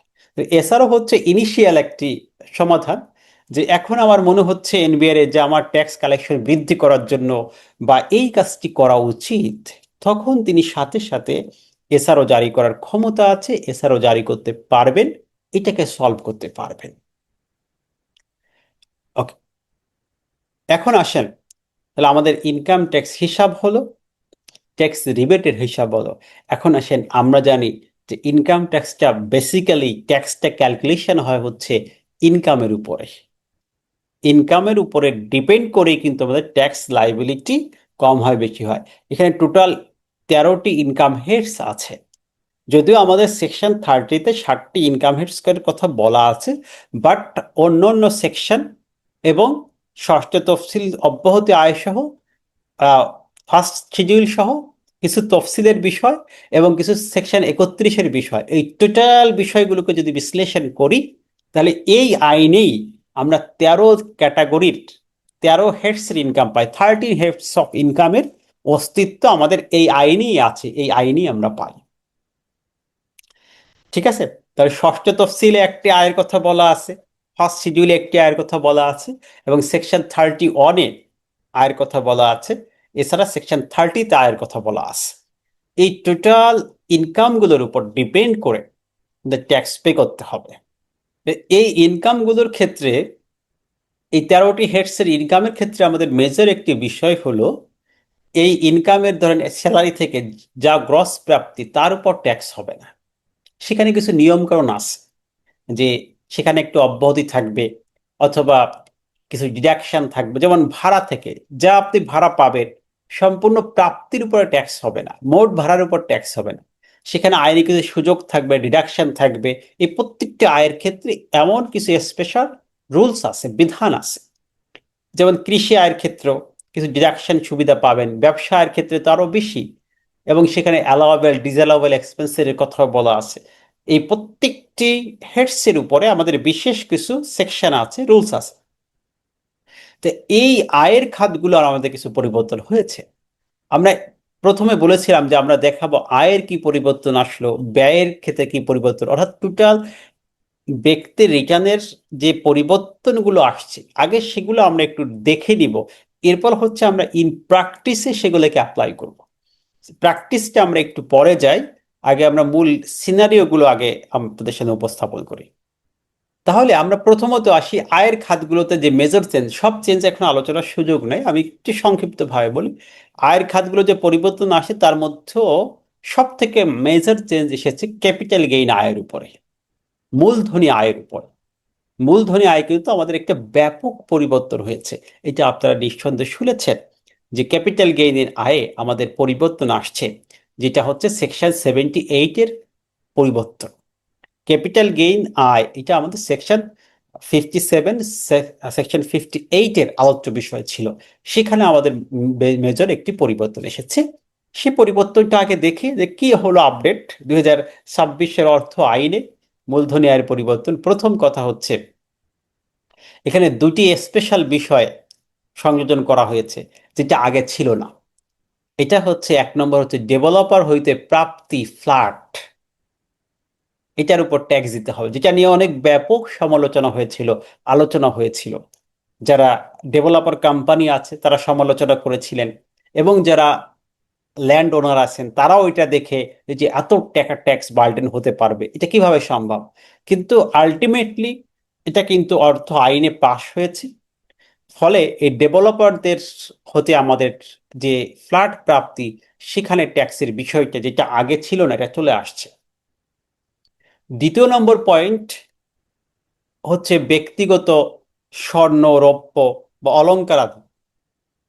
এসআরও হচ্ছে ইনিশিয়াল একটি সমাধান, যে এখন আমার মনে হচ্ছে এনবিআর যে আমার ট্যাক্স কালেকশন বৃদ্ধি করার জন্য বা এই কাজটি করা উচিত, তখন তিনি সাথে সাথে এসআরও জারি করার ক্ষমতা আছে, এসআরও জারি করতে পারবেন, এটাকে সলভ করতে পারবেন। ওকে, এখন আসেন, তাহলে আমাদের ইনকাম ট্যাক্স হিসাব হলো, ট্যাক্স রিবেটের হিসাব হলো। এখন আসেন, আমরা জানি যে ইনকাম ট্যাক্সটা বেসিক্যালি ট্যাক্সটা ক্যালকুলেশন হয় হচ্ছে ইনকামের উপরে। ইনকামের উপরে ডিপেন্ড করেই কিন্তু আমাদের ট্যাক্স লাইবিলিটি কম হয় বেশি হয়। এখানে টোটাল 13টি ইনকাম হেডস আছে। যদিও আমাদের সেকশন 30-তে 60টি ইনকাম হেডসের কথা বলা আছে, বাট অন্য অন্য সেকশন এবং ষষ্ঠ তফসিল অব্যাহতি আয় সহ, ফার্স্ট শিডিউল সহ কিছু তফসিলের বিষয় এবং কিছু সেকশন 31-এর বিষয়, এই টোটাল বিষয়গুলোকে যদি বিশ্লেষণ করি, তাহলে এই আইনেই আমরা 13 ক্যাটাগরির 13 হেডসের ইনকাম পাই। 13 হেডস অফ ইনকামের অস্তিত্ব আমাদের এই আইনেই আছে, এই আইনেই আমরা পাই। ঠিক আছে, তাহলে ষষ্ঠ তফসিলে একটি আয়ের কথা বলা আছে, ফার্স্ট শিডিউলে একটি আয়ের কথা বলা আছে, এবং সেকশন 31-এ আয়ের কথা বলা আছে। এছাড়া সেকশন 30-তে আয়ের কথা বলা আছে। এই টোটাল ইনকামগুলোর উপর ডিপেন্ড করে ট্যাক্স পে করতে হবে। এই ইনকামগুলোর ক্ষেত্রে, এই 13টি হেডসের ইনকামের ক্ষেত্রে আমাদের মেজর একটি বিষয় হলো, এই ইনকামের ধরেন স্যালারি থেকে যা গ্রস প্রাপ্তি তার উপর ট্যাক্স হবে না। সেখানে কিছু নিয়মকানুন আছে, যে সেখানে একটু অব্যাহতি থাকবে অথবা কিছু ডিডাকশন থাকবে। যেমন ভাড়া থেকে যা আপনি ভাড়া পাবেন, সম্পূর্ণ প্রাপ্তির উপরে ট্যাক্স হবে না, মোট ভাড়ার উপর ট্যাক্স হবে না। সেখানে আইনি কিছু সুযোগ থাকবে, ডিডাকশন থাকবে। এই প্রত্যেকটি আয়ের ক্ষেত্রে এমন কিছু স্পেশাল রুলস আছে, বিধান আছে। যেমন কৃষি আয়ের ক্ষেত্রেও কিছু ডিডাকশন সুবিধা পাবেন, ব্যবসা আয়ের ক্ষেত্রে তো আরো বেশি, এবং সেখানে অ্যালাওয়েবল ডিসঅ্যালাওয়েবল এক্সপেন্সের কথা বলা আছে। এই প্রত্যেকটি হেডসের উপরে আমাদের বিশেষ কিছু সেকশন আছে, রুলস আছে। তো এই আয়ের খাতগুলোর আমাদের কিছু পরিবর্তন হয়েছে। আমরা প্রথমে বলেছিলাম যে আমরা দেখাবো আয়ের কি পরিবর্তন আসলো, ব্যয়ের ক্ষেত্রে কি পরিবর্তন, অর্থাৎ টোটাল ব্যক্তির রিটার্নের যে পরিবর্তনগুলো আসছে আগে সেগুলো আমরা একটু দেখে নিব। এরপর হচ্ছে আমরা ইন প্র্যাকটিসে সেগুলোকে অ্যাপ্লাই করব। প্র্যাকটিসটা আমরা একটু পরে যাই, আগে আমরা মূল সিনারিওগুলো আগে আপনাদের সামনে উপস্থাপন করি। তাহলে আমরা প্রথমত আসি আয়ের খাতগুলোতে যে মেজর চেঞ্জ, সব চেঞ্জ এখন আলোচনার সুযোগ নেই, আমি একটু সংক্ষিপ্তভাবে বলি। আয়ের খাতগুলো যে পরিবর্তন আসে তার মধ্যেও সব থেকে মেজর চেঞ্জ এসেছে ক্যাপিটাল গেইন আয়ের উপরে, মূলধনী আয়ের উপরে। মূলধনী আয় কিন্তু আমাদের একটা ব্যাপক পরিবর্তন হয়েছে। এটা আপনারা নিঃসন্দেহে শুনেছেন যে ক্যাপিটাল গেইনের আয়ে আমাদের পরিবর্তন আসছে, যেটা হচ্ছে সেকশন 78-এর পরিবর্তন। ক্যাপিটাল গেইন আয় এটা আমাদের সেকশন 57, সেকশন 58-এর আলোচ্য বিষয় ছিল। সেখানে আমাদের মেজর একটি পরিবর্তন এসেছে। সে পরিবর্তনটা আগে দেখি যে কি হলো আপডেট 2026-এর অর্থ আইনে মূলধনী আয়ের পরিবর্তন। প্রথম কথা হচ্ছে, এখানে দুটি স্পেশাল বিষয় সংযোজন করা হয়েছে যেটা আগে ছিল না। এটা হচ্ছে, এক নম্বর হচ্ছে ডেভেলপার হইতে প্রাপ্তি ফ্ল্যাট, এটার উপর ট্যাক্স দিতে হবে, যেটা নিয়ে অনেক ব্যাপক সমালোচনা হয়েছিল, আলোচনা হয়েছিল। যারা ডেভেলপার কোম্পানি আছে তারা সমালোচনা করেছিলেন, এবং যারা ল্যান্ড ওনার আছেন তারাও এটা দেখে যে এত টাকা ট্যাক্স বার্ডেন হতে পারবে, এটা কিভাবে সম্ভব। কিন্তু আলটিমেটলি এটা কিন্তু অর্থ আইনে পাশ হয়েছে। ফলে এই ডেভেলপারদের হতে আমাদের যে ফ্ল্যাট প্রাপ্তি, সেখানে ট্যাক্সের বিষয়টা যেটা আগে ছিল না, এটা চলে আসছে। দ্বিতীয় নম্বর পয়েন্ট হচ্ছে ব্যক্তিগত স্বর্ণ, রৌপ্য বা অলংকার আদি,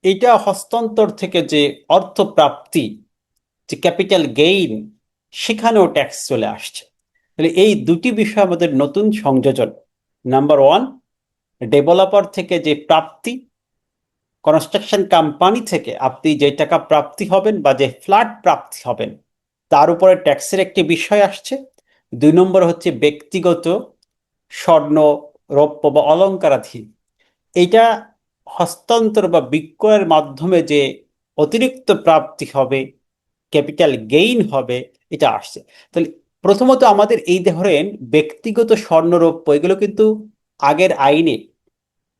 এটা হস্তান্তর থেকে যে অর্থ প্রাপ্তি, যে ক্যাপিটাল গেইন, সেখানেও ট্যাক্স চলে আসছে। তাহলে এই দুটি বিষয় আমাদের নতুন সংযোজন। নাম্বার ওয়ান, ডেভেলপার থেকে যে প্রাপ্তি, কনস্ট্রাকশন কোম্পানি থেকে আপনি যে টাকা প্রাপ্তি হবেন বা যে ফ্ল্যাট প্রাপ্তি হবেন, তার উপরে ট্যাক্সের একটি বিষয় আসছে। দুই নম্বর হচ্ছে ব্যক্তিগত স্বর্ণ, রৌপ্য বা অলংকারাধি, এটা হস্তান্তর বা বিক্রয়ের মাধ্যমে যে অতিরিক্ত প্রাপ্তি হবে, ক্যাপিটাল গেইন হবে, এটা আসছে। তাহলে প্রথমত আমাদের এই ধরেন ব্যক্তিগত স্বর্ণরৌপ্য, এগুলো কিন্তু আগের আইনে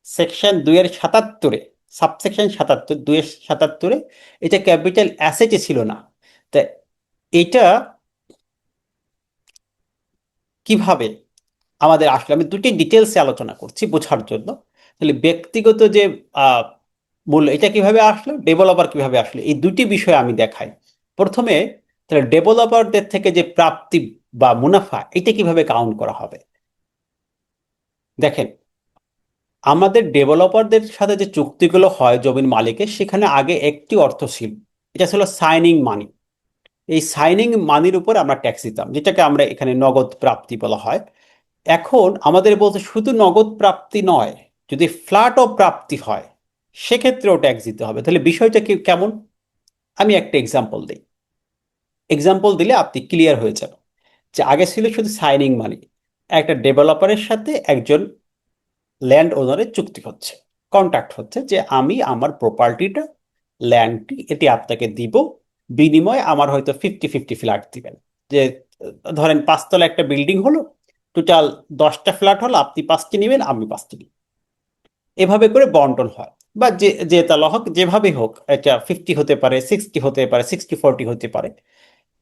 সেকশন 2-এর 77-এ, সাবসেকশন 77, 2-এর 77-এ এটা ক্যাপিটাল অ্যাসেটে ছিল না। তা এটা কিভাবে আমাদের আসলে, আমি দুটি ডিটেলসে আলোচনা করছি বোঝার জন্য। তাহলে ব্যক্তিগত যে আহ, মূল্য এটা কিভাবে আসলো, ডেভেলপার কিভাবে আসলো, এই দুটি বিষয় আমি দেখাই। প্রথমে তাহলে ডেভেলপারদের থেকে যে প্রাপ্তি বা মুনাফা এটা কিভাবে কাউন্ট করা হবে। দেখেন, আমাদের ডেভেলপারদের সাথে যে চুক্তিগুলো হয় জমির মালিকের, সেখানে আগে একটি অর্থ ছিল, এটা ছিল সাইনিং মানি। এই সাইনিং মানির উপর আমরা ট্যাক্স দিতাম, যেটাকে আমরা এখানে নগদ প্রাপ্তি বলা হয়। এখন আমাদের বলতে শুধু নগদ প্রাপ্তি নয়, যদি ফ্ল্যাটও প্রাপ্তি হয় সেক্ষেত্রেও ট্যাক্স দিতে হবে। তাহলে বিষয়টা কি কেমন, আমি একটা এক্সাম্পল দিই। এক্সাম্পল দিলে আপনি ক্লিয়ার হয়ে যাবে। যে আগে ছিল শুধু সাইনিং মানি, একটা ডেভেলপারের সাথে একজন ল্যান্ড ওনারের চুক্তি হচ্ছে, কন্ট্রাক্ট হচ্ছে যে আমি আমার প্রপার্টিটা, ল্যান্ডটি এটি আপনাকে দিব, বিনিময়ে আমার হয়তো 50-50 ফ্ল্যাট দিবেন। যে ধরেন 5 তলা একটা বিল্ডিং হলো, টোটাল 10টা ফ্ল্যাট হলো, আপনি 5টি নেবেন, আমি 5টি নিব, এভাবে করে বন্টন হয়। বা যে যে তালা হোক, যেভাবে হোক, এটা 50 হতে পারে, 60 হতে পারে, 60-40 হতে পারে,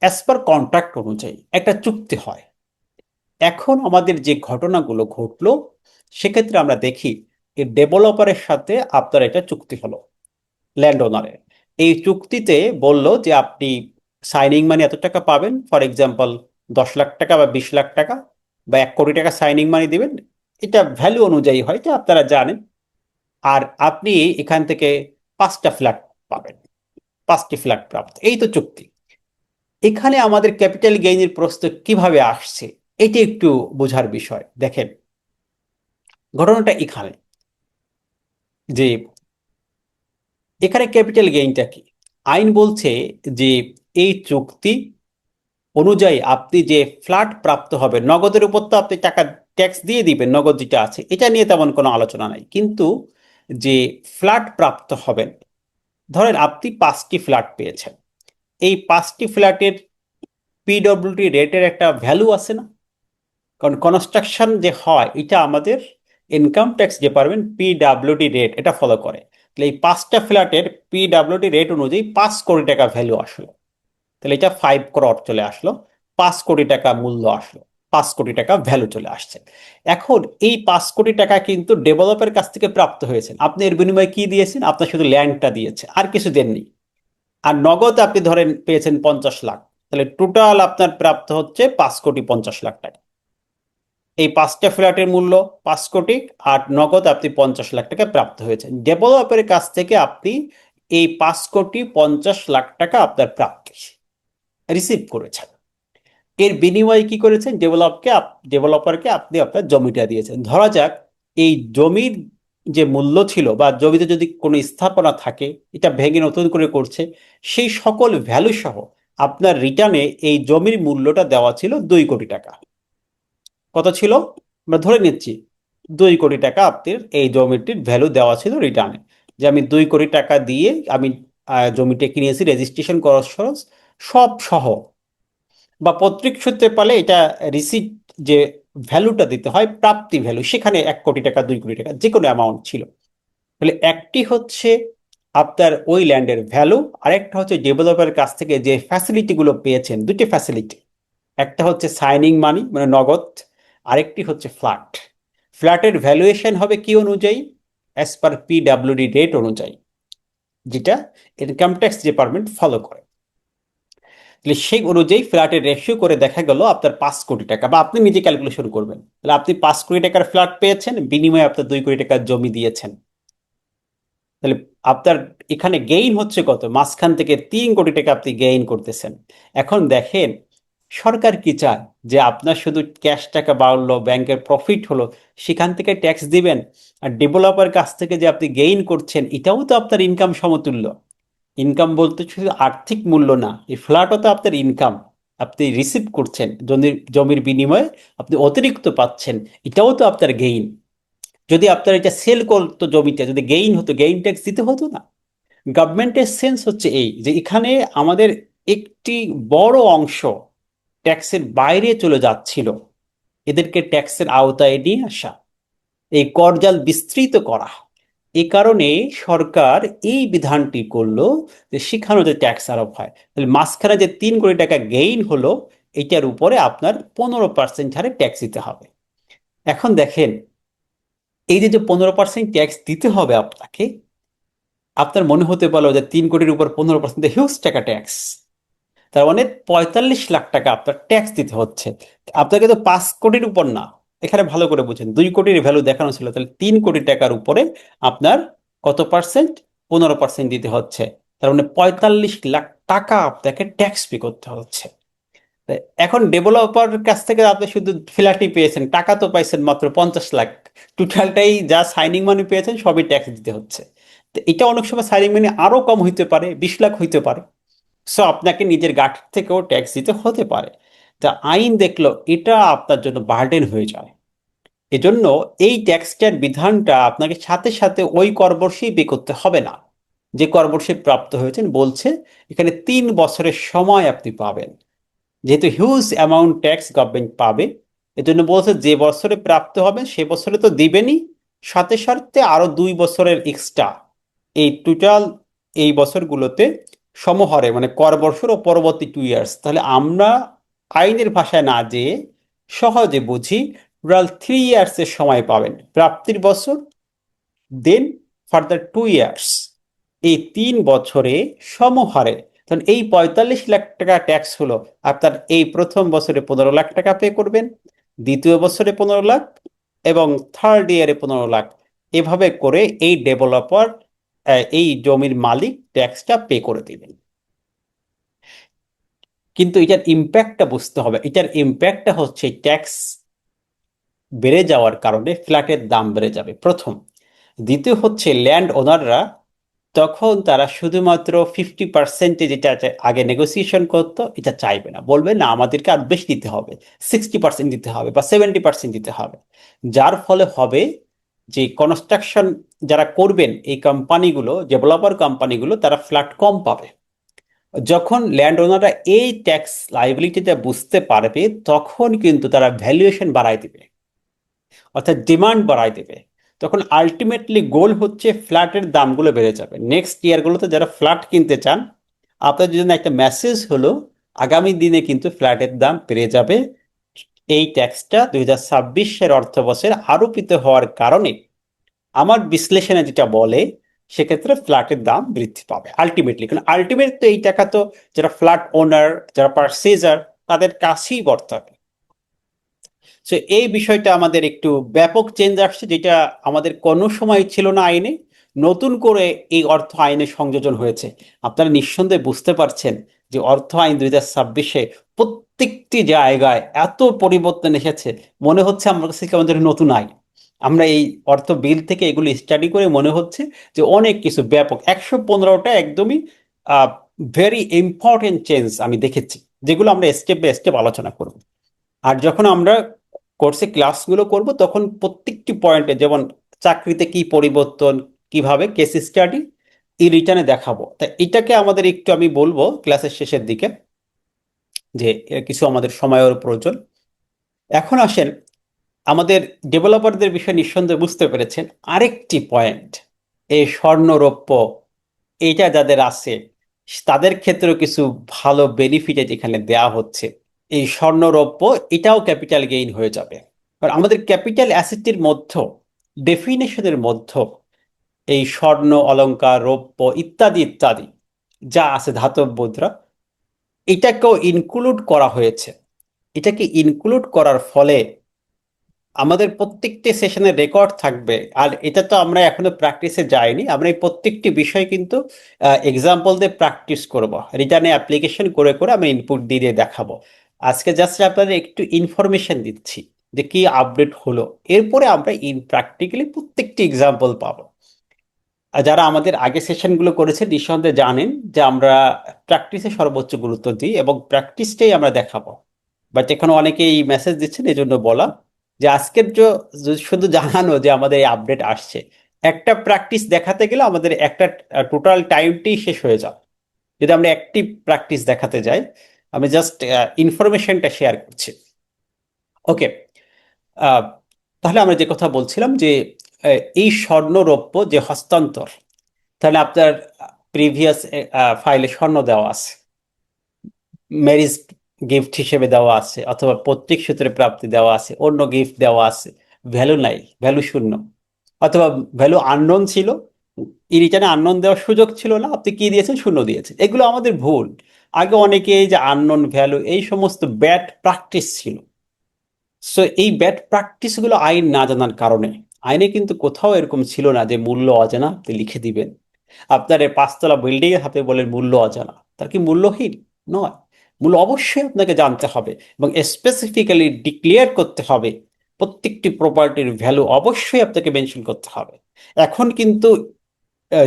অ্যাজ পার কন্ট্রাক্ট অনুযায়ী একটা চুক্তি হয়। এখন আমাদের যে ঘটনাগুলো ঘটলো, সেক্ষেত্রে আমরা দেখি এই ডেভেলপারের সাথে আপনার এটা চুক্তি হলো ল্যান্ড ওনারের। এই চুক্তিতে বলল যে আপনি সাইনিং মানি এত টাকা পাবেন, ফর এক্সাম্পল 10 লাখ টাকা বা 20 লাখ টাকা বা 1 কোটি টাকা সাইনিং মানি দিবেন। এটা ভ্যালু অনুযায়ী হয়, এটা আপনারা জানেন। আর আপনি এখান থেকে 5টা ফ্ল্যাট পাবেন, 5টি ফ্ল্যাট প্রাপ্ত, এই তো চুক্তি। এখানে আমাদের ক্যাপিটাল গেইনের প্রশ্ন কিভাবে আসছে, এটি একটু বোঝার বিষয়। দেখেন, ঘটনাটা এখানে যে এখানে ক্যাপিটাল গেইনটা কি, আইন বলছে যে এই চুক্তি অনুযায়ী আপনি যে ফ্ল্যাট প্রাপ্ত হবে, নগদের উপর তো আপনি টাকা ট্যাক্স দিয়ে দিবেন, নগদ যেটা আছে এটা নিয়ে তেমন কোনো আলোচনা নাই, কিন্তু যে ফ্ল্যাট প্রাপ্ত হবেন, ধরেন আপনি 5টি ফ্ল্যাট পেয়েছেন, এই 5টি ফ্ল্যাটের পিডব্লিউডি রেটের একটা ভ্যালু আছে না? কারণ কনস্ট্রাকশন যে হয় এটা আমাদের income tax department PWD rate এটা ফলো করে। তাহলে এই 5টা ফ্ল্যাটের পিডব্লিউডি রেট অনুযায়ী 5 কোটি টাকা ভ্যালু আসলো। তাহলে এটা 5 করোড় চলে আসলো, 5 কোটি টাকা মূল্য আসলো, 5 কোটি টাকা ভ্যালু চলে আসছে। এখন এই 5 কোটি টাকা কিন্তু ডেভেলপের কাছ থেকে প্রাপ্ত হয়েছে, আপনি এর বিনিময়ে কি দিয়েছেন, আপনার শুধু ল্যান্ডটা দিয়েছে, আর কিছু দেননি। আর নগদ আপনি ধরেন পেয়েছেন 50 লাখ, তাহলে টোটাল আপনার প্রাপ্ত হচ্ছে 5 কোটি 50 লাখ টাকা। এই 5টা ফ্ল্যাটের মূল্য 5 কোটি, আর নগদ আপনি 50 লাখ টাকা প্রাপ্ত হয়েছে ডেভেলপের কাছ থেকে। আপনি এই 5 কোটি 50 লাখ টাকা আপনার প্রাপ্তি রিসিভ করেছেন। এর বিনিময়ে কি করেছেন, ডেভেলপারকে আপনি আপনার জমিটা দিয়েছেন। ধরা যাক এই জমির যে মূল্য ছিল, বা জমিতে যদি কোনো স্থাপনা থাকে এটা ভেঙে নতুন করে করছে, সেই সকল ভ্যালু সহ আপনার রিটার্নে এই জমির মূল্যটা দেওয়া ছিল 2 কোটি টাকা। কত ছিল, আমরা ধরে নিচ্ছি 2 কোটি টাকা আপনার এই জমিটির ভ্যালু দেওয়া ছিল রিটার্নে। যে আমি 2 কোটি টাকা দিয়ে আমি জমিটা কিনেছি, রেজিস্ট্রেশন খরচ খরচ সব সহ, বা পৈতৃক সূত্রে পালে এটা রিসিট যে ভ্যালুটা দিতে হয় প্রাপ্তি ভ্যালু, সেখানে 1 কোটি টাকা 2 কোটি টাকা যে কোনো অ্যামাউন্ট ছিল। তাহলে একটি হচ্ছে আপনার ওই ল্যান্ডের ভ্যালু, আরেকটা হচ্ছে ডেভেলপারের কাছ থেকে যে ফ্যাসিলিটিগুলো পেয়েছেন, দুটি ফ্যাসিলিটি। একটা হচ্ছে সাইনিং মানি মানে নগদ, আরেকটি হচ্ছে ফ্ল্যাট। ফ্ল্যাটের ভ্যালুয়েশন হবে কি অনুযায়ী, অ্যাজ পার পিডব্লিউডি রেট অনুযায়ী, যেটা ইনকাম ট্যাক্স ডিপার্টমেন্ট ফলো করে। তাহলে সেই অনুযায়ী ফ্ল্যাটের রেশিও করে দেখা গেল আপনার 5 কোটি টাকা, বা আপনি নিজে ক্যালকুলেশন করবেন। তাহলে আপনি 5 কোটি টাকার ফ্ল্যাট পেয়েছেন, বিনিময়ে আপনার 2 কোটি টাকার জমি দিয়েছেন। তাহলে আপনার এখানে গেইন হচ্ছে কত, মাঝখান থেকে 3 কোটি টাকা আপনি গেইন করতেছেন। এখন দেখেন, সরকার কি চায়, যে আপনার শুধু ক্যাশ টাকা বাড়লো, ব্যাংকের প্রফিট হলো, সেখান থেকে ট্যাক্স দিবেন। আর ডেভেলপার কাছ থেকে যে আপনি গেইন করছেন, এটাও তো আপনার ইনকাম সমতুল্য। ইনকাম বলতে শুধু আর্থিক মূল্য না, এই ফ্ল্যাটও তো আপনার ইনকাম, আপনি রিসিভ করছেন জমির জমির বিনিময়ে, আপনি অতিরিক্ত পাচ্ছেন, এটাও তো আপনার গেইন। যদি আপনার এটা সেল করতো জমিটা, যদি গেইন হতো, গেইন ট্যাক্স দিতে হতো না। গভর্নমেন্টের সেন্স হচ্ছে এই যে এখানে আমাদের একটি বড় অংশ ট্যাক্সের বাইরে চলে যাচ্ছিল, এদেরকে ট্যাক্সের আওতায় নিয়ে আসা, এই করজাল বিস্তৃত করা। এই কারণে সরকার এই বিধানটি করলো যে সেখানে যে ট্যাক্স আরোপ হয়। তাহলে মাঝখানে যে 3 কোটি টাকা গেইন হলো, এটার উপরে আপনার 15% হারে ট্যাক্স দিতে হবে। এখন দেখেন, এই যে যে 15% ট্যাক্স দিতে হবে আপনাকে, আপনার মনে হতে পারলো যে 3 কোটির উপর 15% হিউজ টাকা ট্যাক্স, তার মানে 45 লাখ টাকা আপনার ট্যাক্স দিতে হচ্ছে। আপনাকে তো 5 কোটির উপর না, এখানে ভালো করে বুঝেন, 2 কোটির ভ্যালু দেখানো ছিল, তাহলে 3 কোটি টাকার উপরে আপনার কত পার্সেন্ট? 15% দিতে হচ্ছে। তার মানে 45 লাখ টাকা আপনাকে ট্যাক্স পে করতে হচ্ছে। এখন ডেভেলপার কাছ থেকে আপনি শুধু ফ্ল্যাটই পেয়েছেন, টাকা তো পাইছেন মাত্র 50 লাখ, টোটালটাই যা সাইনিং মানি পেয়েছেন সবই ট্যাক্স দিতে হচ্ছে। তো এটা অনেক সময় সাইনিং মানি আরো কম হইতে পারে, 20 লাখ হইতে পারে। সো আপনাকে নিজের গাঠ থেকেও ট্যাক্স দিতে হতে পারে। তা আইন দেখলো এটা আপনার জন্য বার্ডেন হয়ে যায়, এজন্য এই ট্যাক্সটার বিধানটা আপনাকে সাথে সাথে ওই কর বর্ষেই পে করতে হবে না যে কর বর্ষে প্রাপ্ত হয়েছেন। বলছে এখানে 3 বছরের সময় আপনি পাবেন, যেহেতু হিউজ অ্যামাউন্ট ট্যাক্স গভর্নমেন্ট পাবে। এজন্য বলছে যে বছরে প্রাপ্ত হবে সে বছরে তো দিবেনই, সাথে সাথে আরো 2 বছরের এক্সট্রা, এই টোটাল এই বছরগুলোতে সমহারে মানে কর বর্ষর ও পরবর্তী 2 ইয়ার্স। তাহলে আমরা আইনের ভাষায় না যেয়ে সহজে বুঝি, টোটাল 3 ইয়ার্সের সময় পাবেন, প্রাপ্তির বছর, দেন ফার্দার 2 ইয়ার্স, এই 3 বছরে সমহারে। তখন এই 45 লাখ টাকা ট্যাক্স হলো আপনার এই প্রথম বছরে 15 লাখ টাকা পে করবেন, দ্বিতীয় বছরে 15 লাখ, এবং থার্ড ইয়ারে 15 লাখ। এভাবে করে এই ডেভেলপার, এই জমির মালিক ট্যাক্সটা পে করে দিবেন। কিন্তু এটার ইম্প্যাক্টটা বুঝতে হবে, এটার ইম্প্যাক্টটা হচ্ছে ট্যাক্স বেড়ে যাওয়ার কারণে ফ্ল্যাটের দাম বেড়ে যাবে প্রথম। দ্বিতীয় হচ্ছে ল্যান্ড ওনাররা তখন তারা শুধুমাত্র 50%, যেটা আগে নেগোসিয়েশন করতো এটা চাইবে না, বলবে না আমাদেরকে আর বেশি দিতে হবে, 60% দিতে হবে বা 70% দিতে হবে। যার ফলে হবে যে কনস্ট্রাকশন যারা করবেন এই কোম্পানিগুলো, ডেভেলপার কোম্পানিগুলো, তারা ফ্ল্যাট কম পাবে। যখন ল্যান্ড ওনাররা এই ট্যাক্স লাইবিলিটিটা বুঝতে পারবে তখন কিন্তু তারা ভ্যালুয়েশন বাড়ায় দিবে, অর্থাৎ ডিমান্ড বাড়ায় দেবে। তখন আলটিমেটলি গোল হচ্ছে ফ্ল্যাটের দামগুলো বেড়ে যাবে। নেক্সট ইয়ারগুলোতে যারা ফ্ল্যাট কিনতে চান, আপনাদের জন্য একটা মেসেজ হলো আগামী দিনে কিন্তু ফ্ল্যাটের দাম বেড়ে যাবে। এই ট্যাক্সটা 2026-এর অর্থ বছর আরোপিত হওয়ার কারণে আমার বিশ্লেষণে যেটা বলে, সেক্ষেত্রে ফ্ল্যাটের দাম বৃদ্ধি পাবে আলটিমেটলি। কারণ আলটিমেট তো এই টাকা তো যারা ফ্ল্যাট ওনার, যারা পারচেজার, তাদের কাছেই বর্তাবে। সো এই বিষয়টা আমাদের একটু ব্যাপক চেঞ্জ আসছে, যেটা আমাদের কোনো সময় ছিল না আইনে, নতুন করে এই অর্থ আইনে সংযোজন হয়েছে। আপনারা নিঃসন্দেহে বুঝতে পারছেন যে অর্থ আইন 2026-এ প্রত্যেকটি জায়গায় এত পরিবর্তন এসেছে, মনে হচ্ছে আমার কাছে আমাদের নতুন আইন। আমরা এই অর্থ বিল থেকে এগুলো স্টাডি করে মনে হচ্ছে যে অনেক কিছু ব্যাপক 115টা একদমই ভেরি ইম্পর্টেন্ট চেঞ্জ আমি দেখেছি, যেগুলো আমরা স্টেপ বাই স্টেপ আলোচনা করব। আর যখন আমরা কোর্সে ক্লাসগুলো করব তখন প্রত্যেকটি পয়েন্টে, যেমন চাকরিতে কি পরিবর্তন, কিভাবে কেস স্টাডি, এই রিটার্নে দেখাবো। তা এটাকে আমাদের একটু আমি বলবো ক্লাসের শেষের দিকে যে কিছু আমাদের সময়ের প্রয়োজন। এখন আসেন, আমাদের ডেভেলপারদের বিষয়ে নিঃসন্দেহে বুঝতে পেরেছেন আরেকটি পয়েন্ট, এই স্বর্ণ রৌপ্য এইটা যাদের আছে তাদের ক্ষেত্রেও কিছু ভালো বেনিফিট এখানে দেয়া হচ্ছে। এই স্বর্ণ রৌপ্য এটাও ক্যাপিটাল গেইন হয়ে যাবে, কারণ আমাদের ক্যাপিটাল অ্যাসেটের মধ্যে, ডেফিনেশনের মধ্যে এই স্বর্ণ অলংকার রৌপ্য ইত্যাদি ইত্যাদি যা আছে, ধাতব মুদ্রা, এটাকেও ইনক্লুড করা হয়েছে। এটাকে ইনক্লুড করার ফলে আমাদের প্রত্যেকটি সেশনের রেকর্ড থাকবে। আর এটা তো আমরা এখনো প্র্যাকটিসে যাইনি, আমরা এই প্রত্যেকটি বিষয় কিন্তু এক্সাম্পল দিয়ে প্র্যাকটিস করব, রিটার্নে অ্যাপ্লিকেশন করে করে আমি ইনপুট দিয়ে দিয়ে দেখাবো। আজকে জাস্ট আপনাদের একটু ইনফরমেশন দিচ্ছি যে কি আপডেট হলো, এরপরে আমরা ইন প্র্যাকটিক্যালি প্রত্যেকটি এক্সাম্পল পাবো। আর যারা আমাদের আগে সেশনগুলো করেছে নিঃসন্দেহে জানেন যে আমরা প্র্যাকটিসে সর্বোচ্চ গুরুত্ব দিই এবং প্র্যাকটিসটাই আমরা দেখাবো। বাট এখানে অনেকেই মেসেজ দিচ্ছেন, এই জন্য বলা যে আজকের শুধু জানানো যে আমাদের এই আপডেট আসছে, একটা প্র্যাকটিস দেখাতে গেলে আমাদের একটা টোটাল টাইমটি শেষ হয়ে যাবে যদি আমরা একটি প্র্যাকটিস দেখাতে যাই। আমি জাস্ট ইনফরমেশনটা শেয়ার করছি। ওকে, তাহলে আমরা যে কথা বলছিলাম যে এই স্বর্ণ রৌপ্য যে হস্তান্তর, তাহলে আপনার প্রিভিয়াস ফাইলে স্বর্ণ দেওয়া আছে, ম্যারেজ গিফট হিসেবে দেওয়া আছে, অথবা পৈতৃক সূত্রে প্রাপ্তি দেওয়া আছে, অন্য গিফট দেওয়া আছে, ভ্যালু নাই, ভ্যালু শূন্য। অথবা ভ্যালু আননোন ছিল, এই রিটার্নে আননোন দেওয়ার সুযোগ ছিল না, আপনি কি দিয়েছেন, শূন্য দিয়েছেন। এগুলো আমাদের ভুল। আগে অনেকে এই যে আননোন ভ্যালু এই সমস্ত ব্যাড প্র্যাকটিস ছিল। সো এই ব্যাড প্র্যাকটিসগুলো আইন না জানার কারণে, আইনে কিন্তু কোথাও এরকম ছিল না যে মূল্য অজানা আপনি লিখে দিবেন। আপনার এই পাঁচতলা বিল্ডিং এর হাতে বলেন মূল্য অজানা, তার কি মূল্যহীন? নয়। মূল্য অবশ্যই আপনাকে জানতে হবে এবং স্পেসিফিক্যালি ডিক্লেয়ার করতে হবে। প্রত্যেকটি প্রপার্টির ভ্যালু অবশ্যই আপনাকে মেনশন করতে হবে। এখন কিন্তু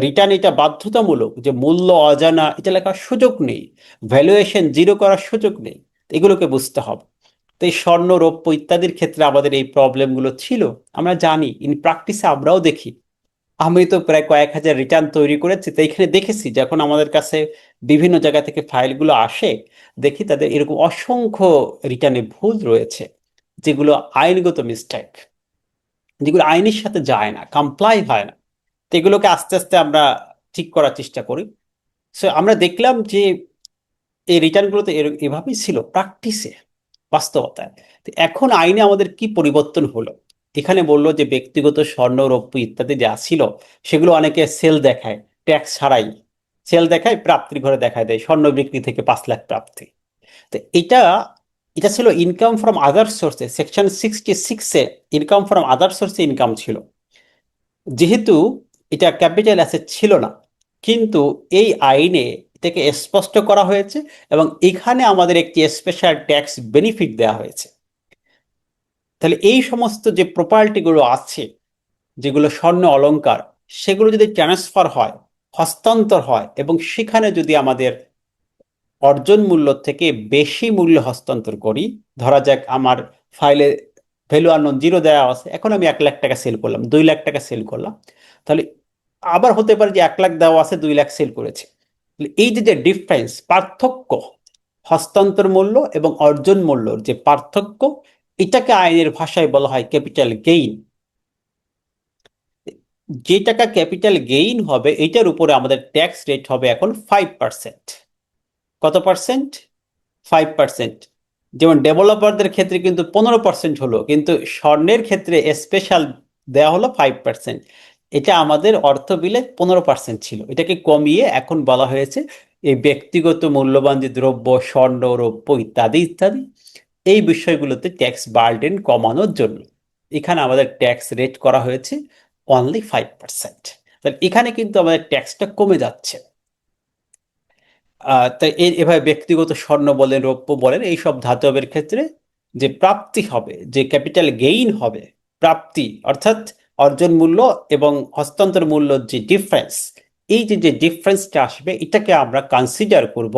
রিটার্ন এটা বাধ্যতামূলক যে মূল্য অজানা এটা লেখার সুযোগ নেই, ভ্যালুয়েশন জিরো করার সুযোগ নেই। এগুলোকে বুঝতে হবে। তো এই স্বর্ণ রৌপ্য ইত্যাদির ক্ষেত্রে আমাদের এই প্রবলেমগুলো ছিল, আমরা জানি, ইন প্র্যাকটিসে আমরাও দেখি। আমি তো প্রায় কয়েক হাজার রিটার্ন তৈরি করেছি, তো এখানে দেখেছি যখন আমাদের কাছে বিভিন্ন জায়গা থেকে ফাইলগুলো আসে, দেখি তাদের এরকম অসংখ্য রিটার্নে ভুল রয়েছে, যেগুলো আইনগত মিস্টেক, যেগুলো আইনের সাথে যায় না, কমপ্লাই হয় না। তো এগুলোকে আস্তে আস্তে আমরা ঠিক করার চেষ্টা করি। সো আমরা দেখলাম যে এই রিটার্নগুলো তো এভাবেই ছিল প্র্যাকটিসে, বাস্তবতায়। তো এখন আইনে আমাদের কি পরিবর্তন হলো? এখানে বললো যে ব্যক্তিগত স্বর্ণ রৌপ্য ইত্যাদি যা ছিল সেগুলো অনেকে সেল দেখায়, ট্যাক্স ছাড়াই সেল দেখায়, প্রাপ্তির ঘরে দেখায় দেয় স্বর্ণ বিক্রি থেকে 5 লাখ প্রাপ্তি। তো এটা এটা ছিল ইনকাম ফ্রম আদার সোর্সে, সেকশন 66-এ ইনকাম ফ্রম আদার সোর্সে ইনকাম ছিল। যেহেতু এটা ক্যাপিটাল অ্যাসেট ছিল না, কিন্তু এই আইনে এটাকে স্পষ্ট করা হয়েছে এবং এখানে আমাদের একটি স্পেশাল ট্যাক্স বেনিফিট দেওয়া হয়েছে। তাহলে এই সমস্ত যে প্রপার্টিগুলো আছে, যেগুলো স্বর্ণ অলংকার, সেগুলো যদি ট্রান্সফার হয়, হস্তান্তর হয়, এবং সেখানে যদি আমাদের অর্জন মূল্য থেকে বেশি মূল্য হস্তান্তর করি, ধরা যাক আমার ফাইলে ভ্যালু আননোন জিরো দেওয়া আছে, এখন আমি 1 লাখ টাকা সেল করলাম, 2 লাখ টাকা সেল করলাম, তাহলে আবার হতে পারে যে 1 লাখ দেওয়া আছে, 2 লাখ সেল করেছে। তাহলে এই যে যে ডিফারেন্স, পার্থক্য, হস্তান্তর মূল্য এবং অর্জন মূল্যর যে পার্থক্য, এটাকে আইনের ভাষায় বলা হয় ক্যাপিটাল গেইন। যে টাকা ক্যাপিটাল গেইন হবে এটার উপরে আমাদের ট্যাক্স রেট হবে এখন 5%। কত পার্সেন্ট? 5%। যেমন ডেভেলপারদের ক্ষেত্রে কিন্তু 15% হলো, কিন্তু স্বর্ণের ক্ষেত্রে স্পেশাল দেওয়া হলো 5%। এটা আমাদের অর্থ বিলে 15% ছিল, এটাকে কমিয়ে এখন বলা হয়েছে এই ব্যক্তিগত মূল্যবান যে দ্রব্য, স্বর্ণ রৌপ্য ইত্যাদি ইত্যাদি, এই বিষয়গুলোতে ট্যাক্স বার্ডেন কমানোর জন্য এখানে আমাদের ট্যাক্স রেট করা হয়েছে অনলি 5%। তাহলে এখানে কিন্তু আমাদের ট্যাক্সটা কমে যাচ্ছে। তাই এভাবে ব্যক্তিগত স্বর্ণ বলেন, রৌপ্য বলেন, এইসব ধাতবের ক্ষেত্রে যে প্রাপ্তি হবে, যে ক্যাপিটাল গেইন হবে, প্রাপ্তি অর্থাৎ অর্জন মূল্য এবং হস্তান্তর মূল্যর যে ডিফারেন্স, এই যে যে ডিফারেন্সটা আসবে এটাকে আমরা কনসিডার করব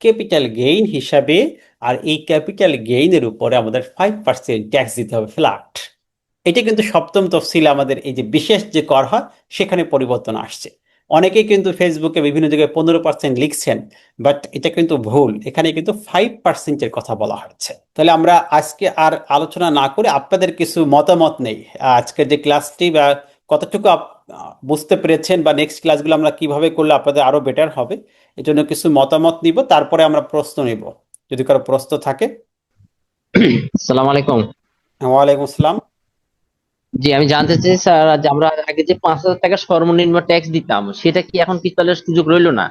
ক্যাপিটাল গেইন হিসাবে। আর এই ক্যাপিটাল গেইনের উপরে আমাদের 5% ট্যাক্স দিতে হবে ফ্ল্যাট। এটা কিন্তু সপ্তম তফসিলে আমাদের এই যে বিশেষ যে কর হয় সেখানে পরিবর্তন আসছে। অনেকেই কিন্তু ফেসবুকে বিভিন্ন জায়গায় 15% লিখছেন, বাট এটা কিন্তু ভুল, এখানে কিন্তু 5%-এর কথা বলা হচ্ছে। তাহলে আমরা আজকে আর আলোচনা না করে আপনাদের কিছু মতামত নেই আজকের যে ক্লাসটি, বা কতটুকু বুঝতে পেরেছেন, বা নেক্সট ক্লাসগুলো আমরা কিভাবে করলে আপনাদের আরো বেটার হবে, এজন্য কিছু মতামত নিব, তারপরে আমরা প্রশ্ন নিব যদি কারো প্রশ্ন থাকে। আসসালামু আলাইকুম। ওয়ালাইকুম আসসালাম। জি, আমি জানতে চাই স্যার, যে আমরা আগে যে 5,000 টাকা সর্বনিম্ন ট্যাক্স দিতাম, সেটা কি এখন কি তাহলে সুযোগ রইলো না?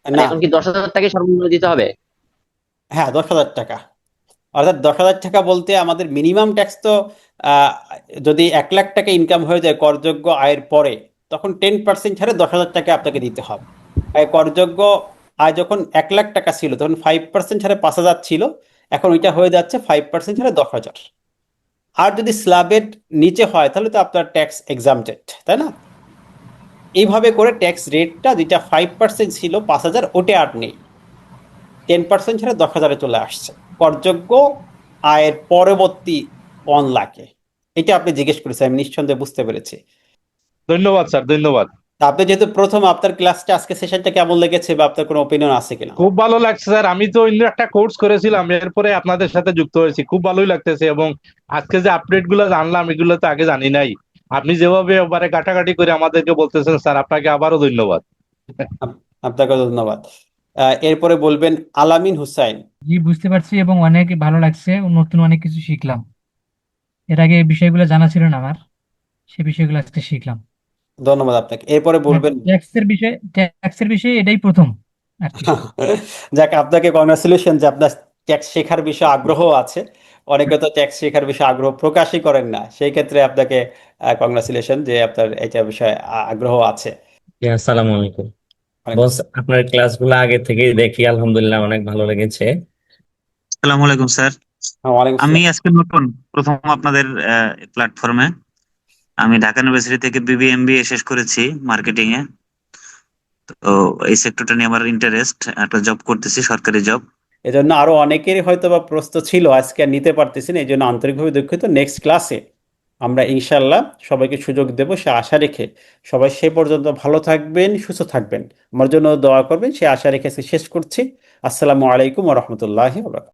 মানে না। এখন কি 10,000 টাকা সর্বনিম্ন দিতে হবে? হ্যাঁ, 10,000 টাকা। অর্থাৎ 10,000 টাকা বলতে আমাদের মিনিমাম ট্যাক্স তো আহ, যদি 1 লাখ টাকা ইনকাম হয়ে যায় করযোগ্য আয়ের পরে, তখন 10% ছাড়ে 10,000 টাকা আপনাকে দিতে হবে। আর করযোগ্য আয় যখন 1 লাখ টাকা ছিল তখন 5% ছাড়ে 5,000 ছিল, এখন ওইটা হয়ে যাচ্ছে 5% ছাড়ে 10,000। আর যদি স্ল্যাবের নিচে হয় তাহলে তো আপনার ট্যাক্স এক্সামটেড, তাই না? এইভাবে করে ট্যাক্স রেটটা যেটা 5% ছিল 5,000, ওটা আর নেই, 10% ছাড়া 10,000-এ চলে আসছে করযোগ্য আয়ের পরবর্তী 1 লাখে। এটা আপনি জিজ্ঞেস করেছেন, আমি নিঃসন্দেহে বুঝতে পেরেছি। ধন্যবাদ স্যার, ধন্যবাদ। তা আপনি যেহেতু প্রথম, আপনার ক্লাসটা আজকে সেশনটা কেমন লেগেছে, বা আপনার কোনো ওপিনিয়ন আছে কিনা? খুব ভালো লাগছে স্যার, আমি তো অন্য একটা কোর্স করেছিলাম, এরপরে আপনাদের সাথে যুক্ত হয়েছি, খুব ভালোই লাগতেছে। এবং আজকে যে আপডেট গুলো জানলাম এগুলো তো আগে জানি নাই। আপনি যেভাবে এবারে কাটাকাটি করে আমাদেরকে বলতেছেন স্যার, আপনাকে আবারও ধন্যবাদ। আপনাকে ধন্যবাদ। এরপরে বলবেন আলামিন হুসাইন। জি, বুঝতে পারছি এবং অনেক ভালো লাগছে, নতুন অনেক কিছু শিখলাম। এর আগে এই বিষয়গুলো জানা ছিল না আমার। সে বিষয়গুলো আজকে শিখলাম। ধন্যবাদ আপনাকে। এরপরে বলবেন। ট্যাক্সের বিষয়ে এটাই প্রথম আর কি। যাক, আপনাকে কংগ্রাচুলেশন যে আপনার ট্যাক্স শেখার বিষয়ে আগ্রহ আছে। অনেকে তো ট্যাক্স শেখার বিষয়ে আগ্রহ প্রকাশই করেন না, সেই ক্ষেত্রে আপনাকে কংগ্রাচুলেশন যে আপনার এটা বিষয়ে আগ্রহ আছে। জি, আসসালামু আলাইকুম অনেক বস। আপনার ক্লাসগুলো আগে থেকেই দেখি, আলহামদুলিল্লাহ অনেক ভালো লেগেছে। আসসালামু আলাইকুম স্যার। ওয়ালাইকুম আমি আসসালাম। আজকে নতুন প্রথম আপনাদের প্ল্যাটফর্মে। আমি ঢাকা ইউনিভার্সিটি থেকে বিবিএমবিএ শেষ করেছি মার্কেটিং এ। তো এই সেক্টরটা নিয়ে আমার ইন্টারেস্ট, একটা জব করতেছি, সরকারি জব। এজন্য আরো অনেকেরই হয়তো বা প্রস্তুত ছিল, আজকে আর নিতে পারতেছি না, এই জন্য আন্তরিকভাবে দুঃখিত। নেক্সট ক্লাসে আমরা ইনশাল্লাহ সবাইকে সুযোগ দেব, সে আশা রেখে। সবাই সে পর্যন্ত ভালো থাকবেন, সুস্থ থাকবেন, আমার জন্য দোয়া করবেন, সে আশা রেখে আজকে শেষ করছি। আসসালামু আলাইকুম ওয়া রাহমাতুল্লাহি ওয়া বারাকাতুহু।